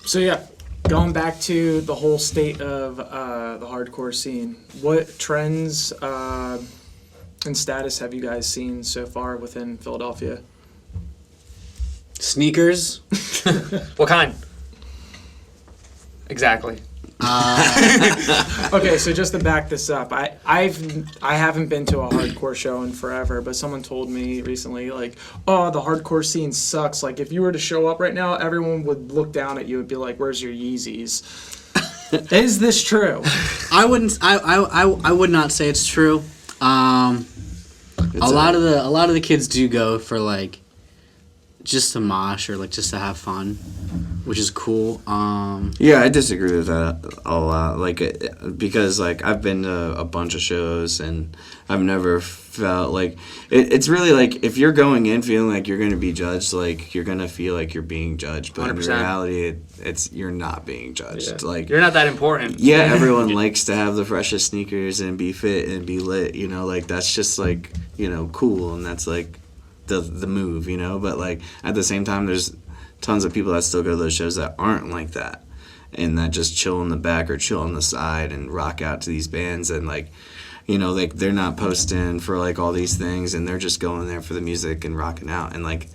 So yeah, going back to the whole state of the hardcore scene, what trends and status have you guys seen so far within Philadelphia? Sneakers. What kind? Exactly. Okay, so just to back this up, I haven't been to a hardcore show in forever, but someone told me recently, like, oh, the hardcore scene sucks. Like, if you were to show up right now, everyone would look down at you and be like, where's your Yeezys? Is this true? I would not say it's true. A lot of the kids do go for like just to mosh or like just to have fun, which is cool. Yeah, I disagree with that a lot. Like, because like I've been to a bunch of shows and I've never felt like it's really like if you're going in feeling like you're going to be judged, like you're going to feel like you're being judged, but 100%. In reality, it's you're not being judged. Yeah. Like you're not that important. Yeah, everyone likes to have the freshest sneakers and be fit and be lit. You know, like that's just like cool, and that's like the move. But like at the same time, there's tons of people that still go to those shows that aren't like that. and that just chill in the back or chill on the side and rock out to these bands, and like, you know, like they're not posting for like all these things, and they're just going there for the music and rocking out, and like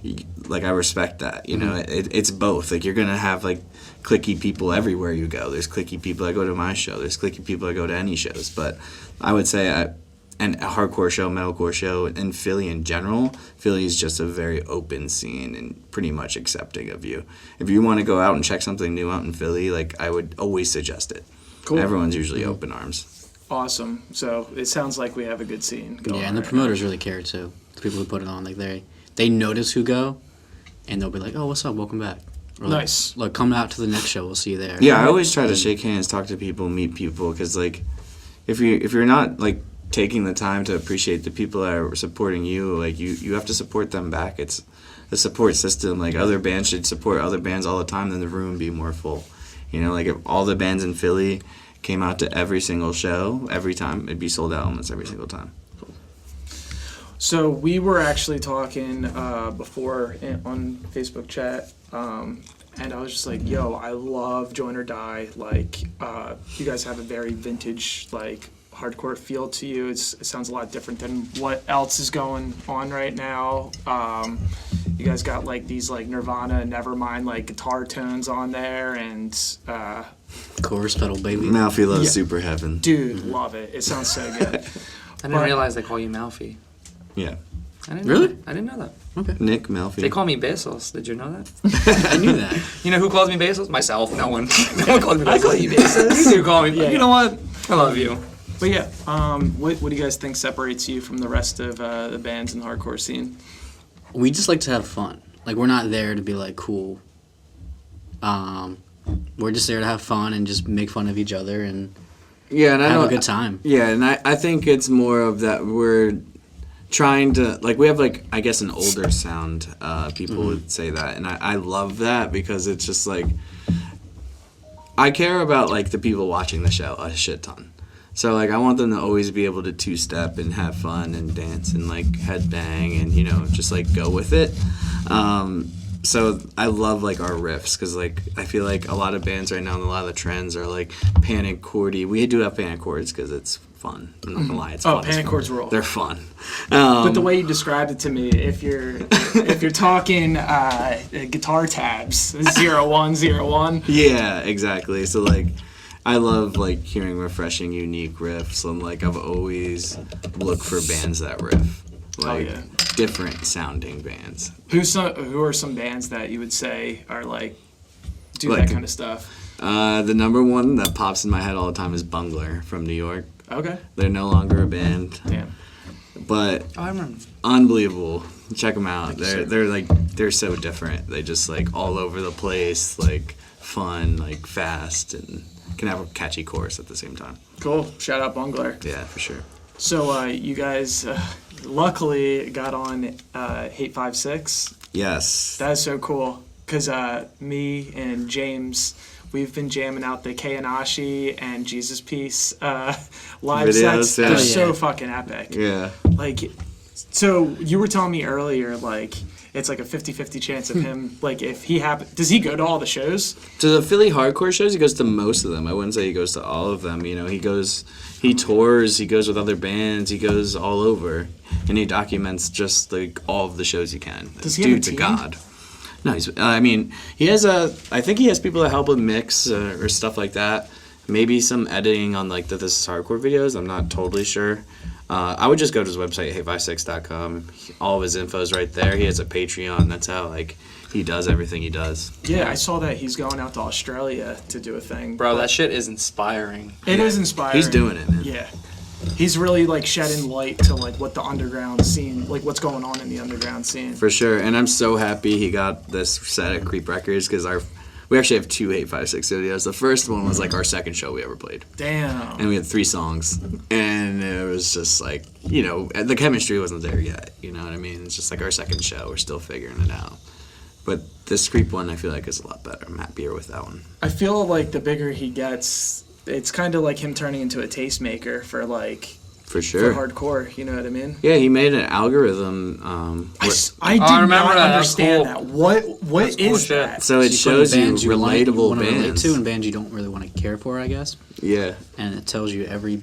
I respect that, you know. It's both. Like, you're gonna have like cliquey people everywhere you go. There's cliquey people that go to my show. There's cliquey people that go to any shows. But I would say a hardcore show, metalcore show, and Philly in general, Philly is just a very open scene and pretty much accepting of you. If you want to go out and check something new out in Philly, like, I would always suggest it. Cool. Everyone's usually open arms. Awesome. So it sounds like we have a good scene going. Yeah, and the promoters really care too. The people who put it on, like they notice who go, and they'll be like, "Oh, what's up? Welcome back." Or like, Nice. Like, come out to the next show. We'll see you there. Yeah, I always try to shake hands, talk to people, meet people, because like, if you're not like taking the time to appreciate the people that are supporting you, like you have to support them back. It's a support system. Like, other bands should support other bands all the time, then the room would be more full. You know, like if all the bands in Philly came out to every single show, every time, it'd be sold out almost every single time. So we were actually talking before on Facebook chat, and I was just like, "Yo, I love Join or Die. Like, you guys have a very vintage, like, hardcore feel to you. It sounds a lot different than what else is going on right now. You guys got like these like Nirvana, Nevermind, like guitar tones on there, and Chorus pedal, baby. Malfy loves Yeah. Super Heaven. dude, love it. It sounds so good. I didn't realize they call you Malfy. Yeah. I didn't Really? Know that. I didn't know that. Nick Malfy. They call me Bezos. Did you know that? I knew that. You know who calls me Bezos? Myself. No one. No one calls me Bezos. I call you Bezos. You do call me. Yeah. You know what? I love you. But yeah, what do you guys think separates you from the rest of the bands in the hardcore scene? We just like to have fun. Like, we're not there to be like cool. We're just there to have fun and just make fun of each other and Yeah, and I have know, a good time. Yeah, and I think it's more of that we're trying to, like, we have, like, I guess an older sound. People would say that, and I love that because it's just, like, I care about, like, the people watching the show a shit ton. So, like, I want them to always be able to two-step and have fun and dance and, like, headbang and, you know, just, like, go with it. So I love, like, our riffs because, like, I feel like a lot of bands right now and a lot of the trends are, like, panic chordy. We do have panic chords because it's fun. I'm not gonna lie, it's fun. Panic chords rule. They're fun. But the way you described it to me, if you're talking guitar tabs, 0101. Yeah, exactly. So, like, I love, like, hearing refreshing, unique riffs, and, like, I've always looked for bands that riff. Like, yeah. different sounding bands. Who are some bands that you would say are like do Like- that kind of stuff? The number one that pops in my head all the time is Bungler from New York. Okay. They're no longer a band, Damn. but Oh, I remember. unbelievable. Check them out. you, They're so different. They just, like, all over the place, like, fun, like, fast, and can have a catchy chorus at the same time. Cool. Shout out Bungler. Yeah, for sure. So you guys luckily got on Hate 56. Yes. That is so cool because me and James, we've been jamming out the Kayanashi and Jesus Piece live Videos, sets. yeah. They're Oh, so yeah. fucking epic. Yeah. Like, so you were telling me earlier, like, it's like a 50-50 chance of him, like, if he does he go to all the shows? To the Philly hardcore shows, he goes to most of them. I wouldn't say he goes to all of them. You know, he tours, he goes with other bands, he goes all over, and he documents just, like, all of the shows he can. Does he have a Dude's team? god. No, I mean, I think he has people that help him mix or stuff like that. Maybe some editing on, like, the This Is Hardcore videos. I'm not totally sure. I would just go to his website, hate56.com. All of his info's right there. He has a Patreon. That's how, like, he does everything he does. Yeah, I saw that he's going out to Australia to do a thing. Bro, that shit is inspiring. It is inspiring. He's doing it, man. Yeah. He's really, like, shedding light to, like, what the underground scene, like, what's going on in the underground scene. For sure, and I'm so happy he got this set at Creep Records because we actually have 2 856 videos. The first one was, like, our second show we ever played, Damn. and we had 3 songs, and it was just like, you know, the chemistry wasn't there yet. You know what I mean? It's just like our second show. We're still figuring it out. But this Creep one, I feel like, is a lot better. I'm happier with that one. I feel like the bigger he gets, it's kind of like him turning into a tastemaker for, like, For sure. for hardcore. You know what I mean? Yeah, he made an algorithm. I did remember not that. That was understand cool. that. What That's cool is shit. that? So it You put shows you bands like, relatable wanna relate bands. to and bands you don't really want to care for, I guess. Yeah. And it tells you every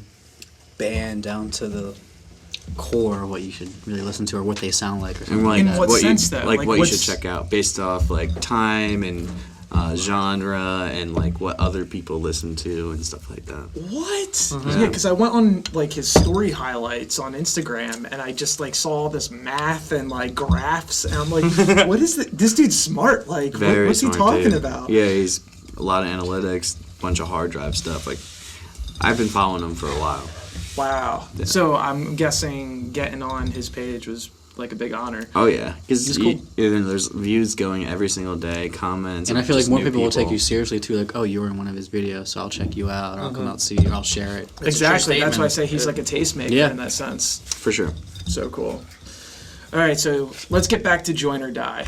band down to the core what you should really listen to or what they sound like or something And like In like that. what sense, you, though? like Like, what you should what's- check out based off like time and genre and like what other people listen to and stuff like that. What? Yeah, because I went on like his story highlights on Instagram and I just like saw all this math and like graphs and I'm like, what is this dude's smart? Like, Very what's he smart talking dude. about? Yeah, he's a lot of analytics, bunch of hard drive stuff. Like I've been following him for a while. Wow. So I'm guessing getting on his page was like a big honor. Oh yeah, because It's cool. there's views going every single day, comments, And I feel like just more new people will take you seriously too. Like, oh, you were in one of his videos, so I'll check you out. Or I'll come out and see you. Or I'll share it. Exactly. That's statement. why I say he's like a tastemaker Yeah. in that sense. for sure. So cool. All right, so let's get back to Join or Die.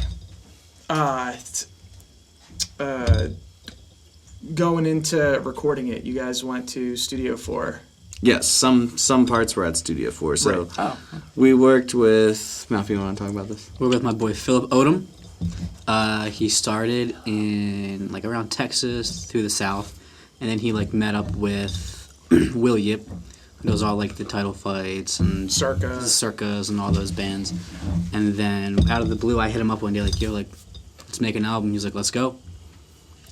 Going into recording it, you guys went to Studio 4. Yes, some parts were at Studio 4. So Right. Oh. we worked with Malfy. You want to talk about this? We're with my boy Philip Odom. He started in like around Texas through the South, and then he like met up with Will Yip, who does all like the title fights and Circas and all those bands. And then out of the blue, I hit him up one day like, yo, like let's make an album. He's like, let's go.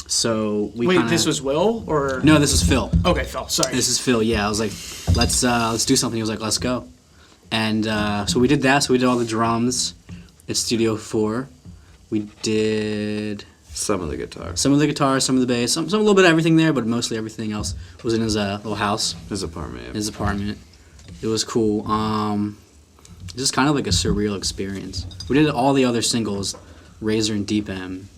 So we Wait, kinda, this was Will or no, this is Phil. Okay, Phil. Sorry. This is Phil. Yeah, I was like, let's do something. He was like, let's go. And so we did that. So we did all the drums at Studio 4. We did Some of the guitar, some of the guitars, some of the bass, some a little bit of everything there, but mostly everything else was in his little house, his apartment. Yeah. his apartment. It was cool. Just kind of like a surreal experience. We did all the other singles, Razor and Deep M.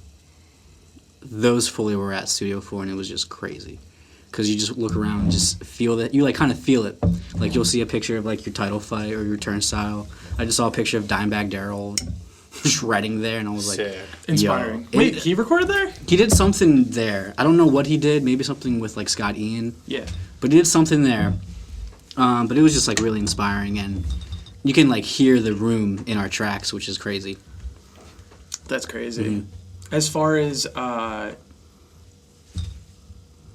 Those fully were at Studio 4, and it was just crazy. Because you just look around and just feel that. You, like, kind of feel it. Like, you'll see a picture of, like, your title fight or your turnstile. I just saw a picture of Dimebag Darrell shredding there, and I was like, Sick. Inspiring. Yo. Wait, he recorded there? he did something there. I don't know what he did. Maybe something with, like, Scott Ian. Yeah. But he did something there. But it was just, like, really inspiring, and you can, like, hear the room in our tracks, which is crazy. That's crazy. Mm-hmm. As far as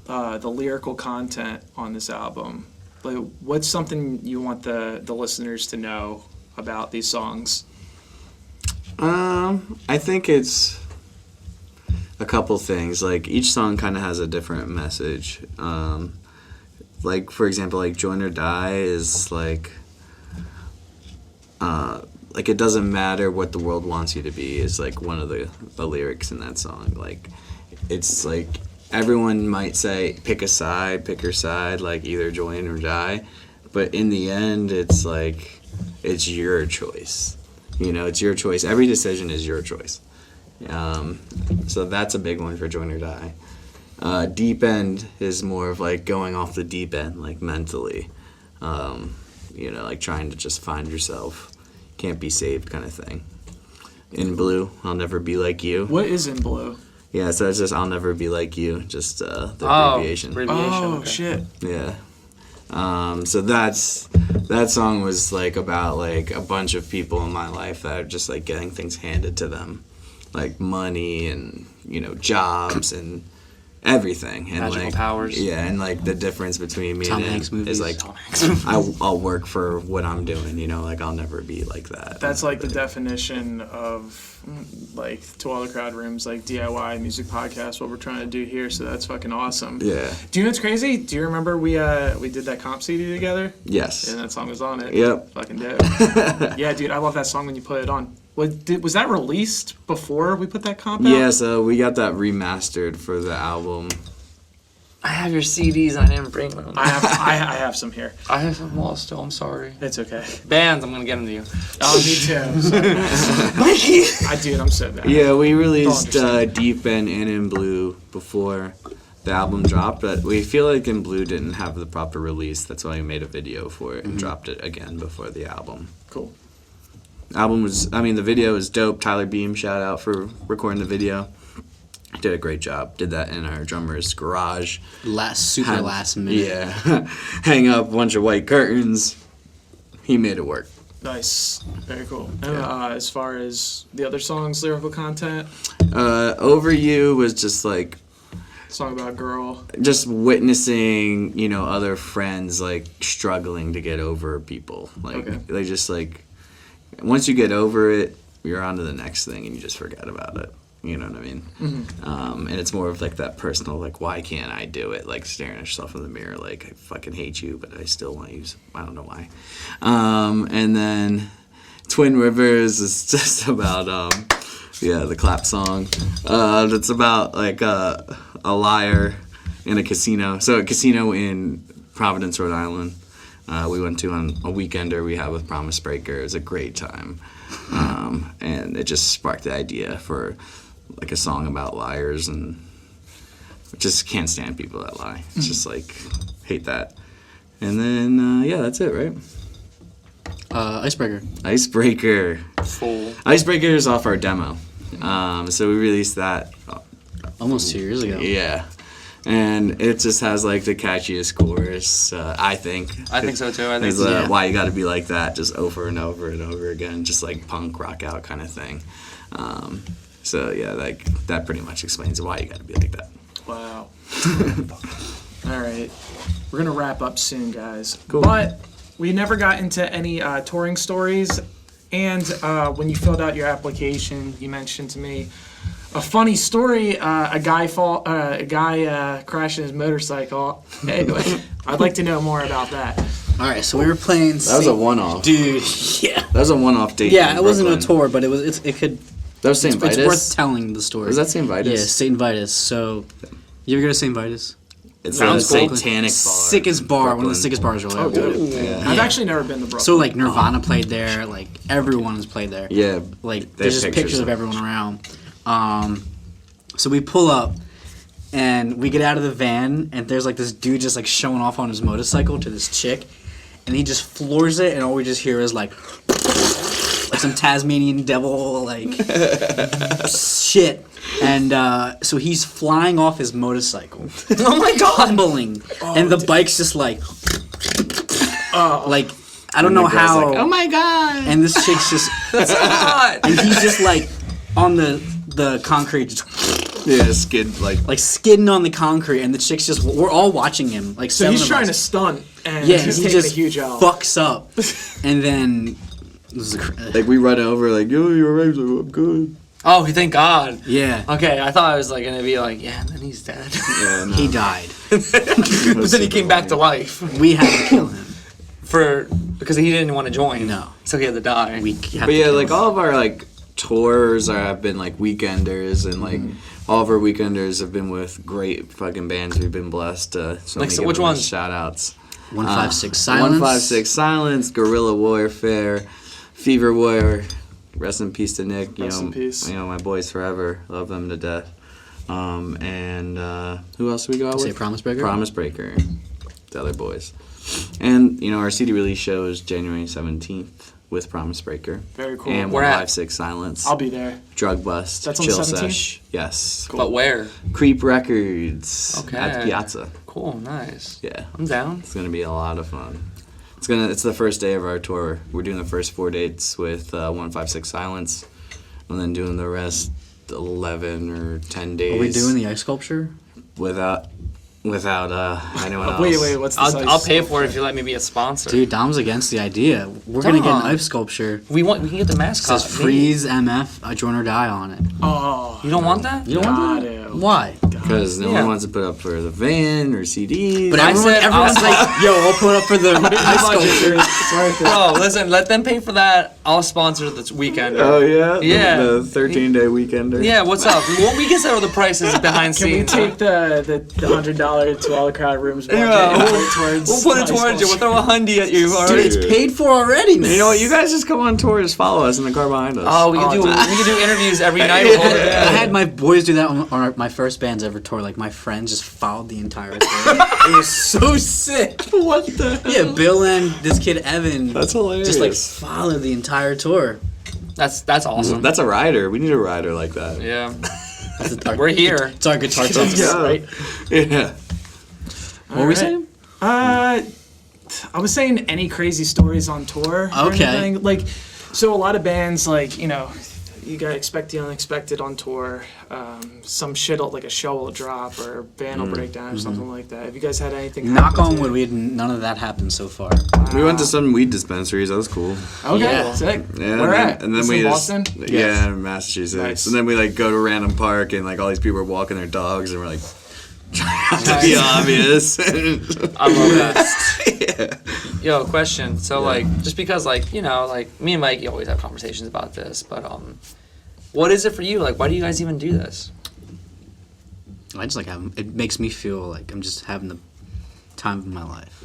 the lyrical content on this album, like, what's something you want the listeners to know about these songs? I think it's a couple things. Like each song kind of has a different message. Like for example, like Join or Die is like it doesn't matter what the world wants you to be is like one of the lyrics in that song. Like it's like everyone might say pick a side, pick your side, like either join or die, but in the end it's like it's your choice. You know, it's your choice. Every decision is your choice. So that's a big one for Join or Die. Deep End is more of like going off the deep end, like mentally. You know, like trying to just find yourself. Can't be saved kind of thing. In Blue, I'll never be like you. What is in Blue? Yeah, so it's just I'll never be like you, just the abbreviation. Oh, okay. shit. Yeah. So that song was like about like a bunch of people in my life that are just like getting things handed to them, like money and you know jobs and everything and Magical like powers. Yeah, and like the difference between me Tom and Hanks him movies. is like I'll work for what I'm doing. You know, like I'll never be like that. That's like the definition of like to all the crowd rooms, like DIY music podcast. What we're trying to do here, so that's fucking awesome. Yeah. Do you know what's crazy? Do you remember we did that comp CD together? Yes. And that song was on it. Yep. Fucking dope. Yeah, dude, I love that song when you put it on. Was that released before we put that comp out? Yeah, so we got that remastered for the album. I have your CDs and I didn't bring them. I have some here. I have them all still. I'm sorry. It's okay. Bands, I'm gonna get them to you. Oh, me too. Sorry. Dude, I'm so bad. Yeah, we released understand. Deep and In Blue before the album dropped, but we feel like In Blue didn't have the proper release. That's why we made a video for it and dropped it again before the album. Cool. The video was dope. Tyler Beam, shout out for recording the video. Did a great job. Did that in our drummer's garage. Last minute. Yeah. Hang up a bunch of white curtains. he made it work. Nice. Very cool. And as far as the other songs, lyrical content, Over You was just like song about a girl. just witnessing, you know, other friends like struggling to get over people. Like Okay. they just like once you get over it, you're on to the next thing and you just forget about it. You know what I mean? And it's more of like that personal, like, why can't I do it? Like staring at yourself in the mirror, like, I fucking hate you, but I still want to use. I don't know why. And then Twin Rivers is just about, the clap song. It's about like a liar in a casino. So a casino in Providence, Rhode Island. We went to on a weekender we had with Promise Breaker. It was a great time. And it just sparked the idea for like a song about liars, and just can't stand people that lie. It's just like, hate that. And then, that's it, right? Icebreaker. Icebreaker. Full. Icebreaker is off our demo. So we released that. Almost 2 years ago. Yeah. And it just has like the catchiest chorus, I think. I think so too. I think It's so. why you gotta be like that, just over and over and over again, just like punk rock out kind of thing. Like that pretty much explains why you gotta be like that. Wow. All right. We're going to wrap up soon, guys. Cool. But we never got into any touring stories. And when you filled out your application, you mentioned to me a funny story. A guy crashing his motorcycle. Anyway, I'd like to know more about that. All right, so we were playing. That was a one-off. Dude, yeah. That was a one-off date. Yeah, in it wasn't a Brooklyn. tour, but it could. That was St. Vitus. It's worth telling the story. Was that St. Vitus? Yeah, St. Vitus. So, you ever go to St. Vitus? It's a Sounds cool. satanic bar. Sickest bar, one of the Brooklyn. sickest bars you'll ever Oh, go good. to. Yeah. I've actually never been to Brooklyn. So like Nirvana played there, like everyone has played there. Yeah. Like They there's have just pictures of everyone around. So we pull up and we get out of the van and there's like this dude just like showing off on his motorcycle to this chick, and he just floors it, and all we just hear is like some Tasmanian devil like shit. And so he's flying off his motorcycle. Oh my god. Tumbling. And the bike's just like like I don't know the girl's how. like, oh my god. And this chick's just That's hot. and he's just like on the concrete, just Yeah, skid like skidding on the concrete, and the chick's just we're all watching him like So seven he's of trying us. to stunt, and Yeah, he's he taking just a huge L. fucks up, and then like we run over like, yo, you're right. Like, I'm good. Oh, thank God. yeah, Okay, I thought I was like gonna be like, yeah, and then he's dead. Yeah, no. he died. But then he came back to life We had to kill him. because he didn't want to join. No. So he had to die. We had But to yeah, kill like him. all of our like tours have been like weekenders, and like all of our weekenders have been with great fucking bands. We've been blessed. So Like, many so which give them ones? Shout outs. 156 Silence. 156 Silence, Guerrilla Warfare, Fever Warrior. Rest in peace to Nick. Rest in peace. You know my boys forever. Love them to death. And who else do we go out Say with? Promise Breaker? Promise Breaker. The other boys. And you know our CD release show is January 17th with Promise Breaker. Very cool. And Where at? 156 Silence. I'll be there. Drug Bust. That's on the Chill 17th? Sesh. Yes. But where? Creep Records. Okay. At the Piazza. Cool, nice. Yeah. I'm down. It's gonna be a lot of fun. It's the first day of our tour. We're doing the first 4 dates with 156 Silence, and then doing the rest 11 or 10 days. Are we doing the ice sculpture? without anyone else? Wait, what's this? I'll pay for it if you let me be a sponsor. Dude, Dom's against the idea. We're gonna get an Dom. ice sculpture. We can get the It mascot. says Freeze MF, Join or Die on it. Oh, You don't want that? You don't want that? Gotta. Why? Because no Yeah. one wants to put up for the van or CDs. But I everyone's said- like, yo, I'll put up for the ice sculpture. It's worth it. Bro, listen, let them pay for that. I'll sponsor this weekend. Oh yeah, Yeah. the 13-day weekender. Yeah, what's up? We can settle the prices behind Can we scenes. take the $100 to all the crowd rooms budget Yeah, and we'll- put it towards We'll put it ice towards you. We'll sculpture? throw a $100 at you Dude, already. it's paid for already, man. You know what? You guys just come on tour. Just follow us in the car behind us. Oh, we can do interviews every night. With all the I bands. had my boys do that on my first band's ever tour. Like, my friends just followed the entire tour. It was so sick. What the? Yeah, Bill and this kid Evan That's hilarious. just like followed the entire tour. That's awesome. That's a rider. We need a rider like that. Yeah, That's our, we're here. It's our guitar tech. Yeah. Right? Yeah. What were we saying? I was saying any crazy stories on tour. Or Okay. anything. Like, so a lot of bands, like, you know, you gotta expect the unexpected on tour. Some shit, like a show will drop or a band will break down or something like that. Have you guys had anything? Knock happen on to wood, you? we had none of that happen so far. We went to some weed dispensaries. That was cool. Okay, Yeah. sick. Yeah, Where at? And then This we in just Boston? yeah, in Massachusetts. Nice. And then we like go to a random park and like all these people are walking their dogs and we're like trying not to be obvious. I love that. Yo, question. So like, just because like, you know, like me and Mikey always have conversations about this, but what is it for you? Like, why do you guys even do this? I just like having, it makes me feel like I'm just having the time of my life.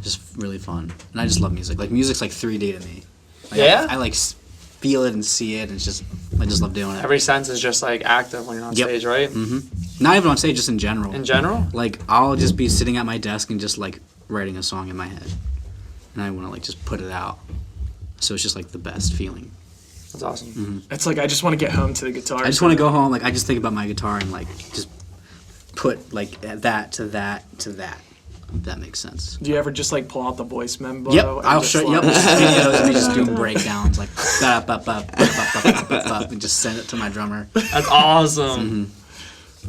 Just really fun. And I just love music. Like, music's like 3D to me. Like, Yeah? I like feel it and see it, and it's just, I just love doing it. Every sense is just like active when you're on Yep. stage, right? Not even on stage, just in general. In general? Like, I'll just be sitting at my desk and just like writing a song in my head. And I want to like just put it out. So it's just like the best feeling. That's awesome. It's like I just want to get home to the guitar. I just want to go home, like, I just think about my guitar and like just put like that to that to that. If that makes sense. Do you ever just like pull out the voice memo? Yep, and I'll just, show. like- Yep, videos and me just doing breakdowns like and just send it to my drummer. That's awesome.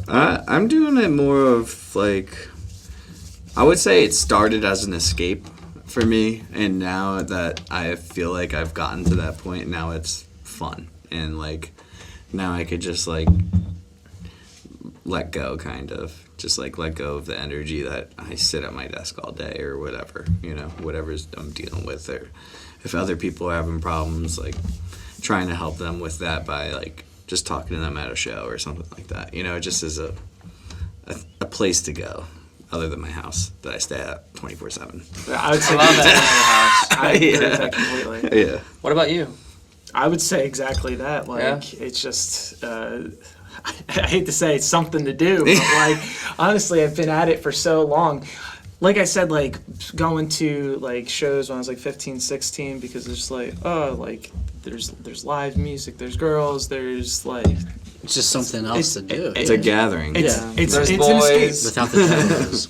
I'm doing it more of like, I would say it started as an escape for me, and now that I feel like I've gotten to that point, now it's fun, and like now I could just like let go, kind of just like let go of the energy that I sit at my desk all day or whatever, you know, whatever's I'm dealing with, or if other people are having problems, like trying to help them with that by like just talking to them at a show or something like that, you know. It just is a place to go other than my house that I stay at 24/7. I would say I love that. I agree with Yeah. that completely. Yeah. What about you? I would say exactly that. Like, Yeah. it's just, I hate to say it's something to do, but like, honestly, I've been at it for so long. Like I said, like going to like shows when I was like 15, 16, because it's just like, oh, like there's live music, there's girls, there's like, It's just something else to do. It's a gathering. it's Yeah. it's There's it's an escape. boys. Without the tattoos.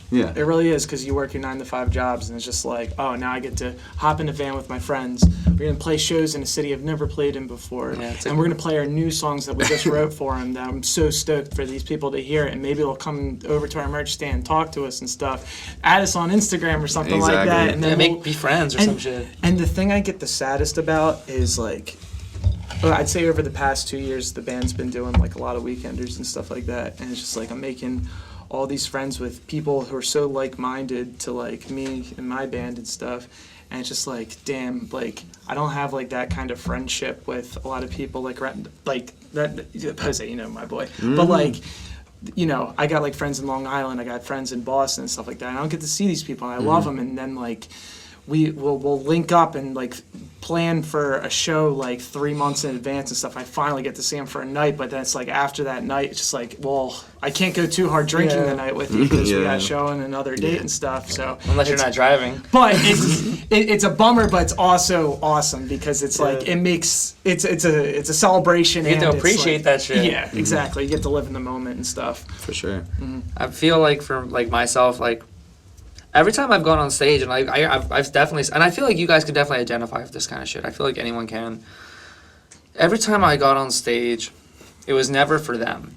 Yeah. It really is, because you work your 9-to-5 jobs, and it's just like, oh, now I get to hop in a van with my friends. We're gonna play shows in a city I've never played in before, Yeah, it's and we're gonna play our new songs that we just wrote for them. That I'm so stoked for these people to hear it, and maybe they'll come over to our merch stand, and talk to us and stuff, add us on Instagram or something like Exactly. that, and Yeah, then be friends or some shit. And the thing I get the saddest about is like, well, I'd say over the past 2 years, the band's been doing like a lot of weekenders and stuff like that, and it's just like I'm making all these friends with people who are so like-minded to like me and my band and stuff, and it's just like, damn, like I don't have like that kind of friendship with a lot of people like that. Jose, you know, my boy, but like, you know, I got like friends in Long Island, I got friends in Boston and stuff like that. And I don't get to see these people, and I love them, and then like we'll link up and like plan for a show like 3 months in advance and stuff. I finally get to see them for a night, but then it's like after that night, it's just like, well, I can't go too hard drinking the night with you because we Yeah. got a show and another date and stuff. So Unless you're it's- not driving. but it's a bummer, but it's also awesome because it's like it makes it's a celebration. You get to and it's appreciate like- that shit. Yeah, exactly. You get to live in the moment and stuff. For sure. I feel like for like myself, like every time I've gone on stage, and I've definitely, and I feel like you guys could definitely identify with this kind of shit. I feel like anyone can. Every time I got on stage, it was never for them.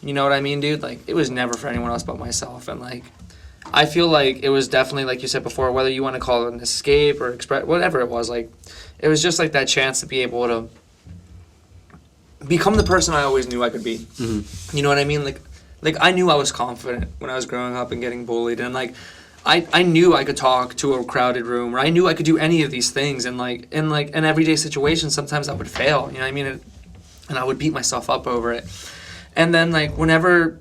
You know what I mean, dude? Like, it was never for anyone else but myself. And like, I feel like it was definitely, like you said before, whether you want to call it an escape or express, whatever it was, like, it was just like that chance to be able to become the person I always knew I could be. Mm-hmm. You know what I mean? Like I knew I was confident when I was growing up and getting bullied, and like, I knew I could talk to a crowded room, or I knew I could do any of these things, and like in an everyday situation, sometimes I would fail, you know what I mean, and I would beat myself up over it, and then like whenever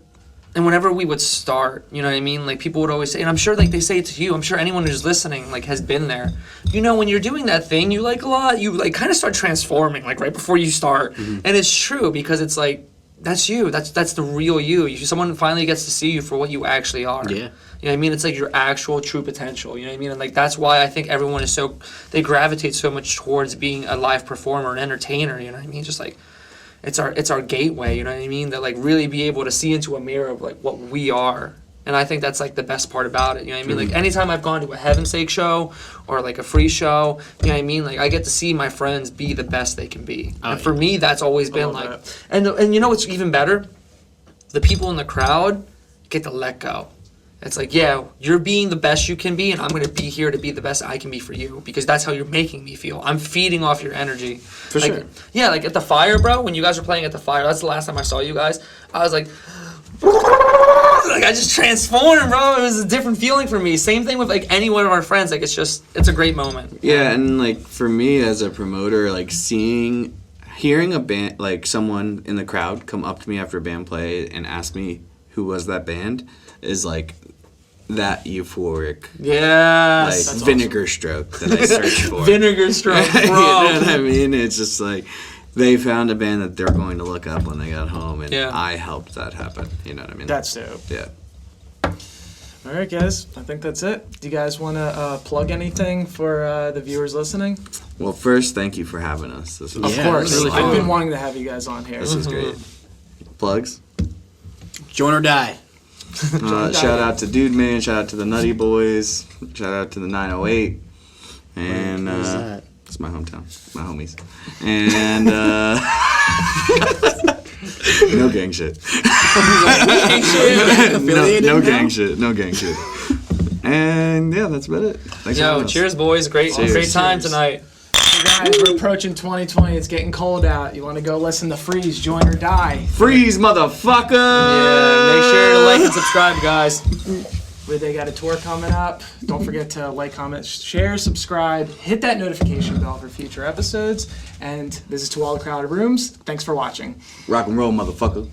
we would start, you know what I mean, like people would always say, and I'm sure like they say it to you, I'm sure anyone who's listening like has been there, you know, when you're doing that thing, you like a lot, you like kind of start transforming like right before you start, and it's true because it's like that's you, that's the real you. Someone finally gets to see you for what you actually are. Yeah. You know what I mean? It's like your actual true potential. You know what I mean? And like that's why I think everyone is they gravitate so much towards being a live performer, an entertainer. You know what I mean? Just like it's our gateway. You know what I mean? That like really be able to see into a mirror of like what we are And I think that's like the best part about it. You know what I mean? Like anytime I've gone to a Heavensake show or like a free show, you know what I mean? Like I get to see my friends be the best they can be. And for me, that's always been like, and you know what's even better? The people in the crowd get to let go. It's like, yeah, you're being the best you can be, and I'm going to be here to be the best I can be for you, because that's how you're making me feel. I'm feeding off your energy. For like, sure. Yeah, like at the fire, bro, when you guys were playing at the fire, that's the last time I saw you guys. I was like I just transformed, bro. It was a different feeling for me. Same thing with like any one of our friends. Like it's a great moment. Yeah, and like for me as a promoter, like hearing a band, like someone in the crowd come up to me after a band play and ask me who was that band, is like that euphoric, Yes. like vinegar stroke that I search for. Vinegar stroke, bro. You know what I mean? It's just like they found a band that they're going to look up when they got home, and I helped that happen. You know what I mean? That's dope. Yeah. All right, guys. I think that's it. Do you guys want to plug anything for the viewers listening? Well, first, thank you for having us. This was Of course. really I've fun. been wanting to have you guys on here. This is great. Plugs. Join or die. Shout out to Dude Man. Shout out to the Nutty Boys. Shout out to the 908. And Where's that? it's my hometown, my homies. And no gang shit. No gang shit. No gang shit. And yeah, that's about it. Thanks for having us. Cheers, boys. Great time tonight. So guys, we're approaching 2020. It's getting cold out. You want to go listen to Freeze, Join or Die? Freeze, motherfucker! Yeah, make sure to like and subscribe, guys. Where they got a tour coming up. Don't forget to like, comment, share, subscribe, hit that notification bell for future episodes. And this is To All the Crowded Rooms. Thanks for watching. Rock and roll, motherfucker.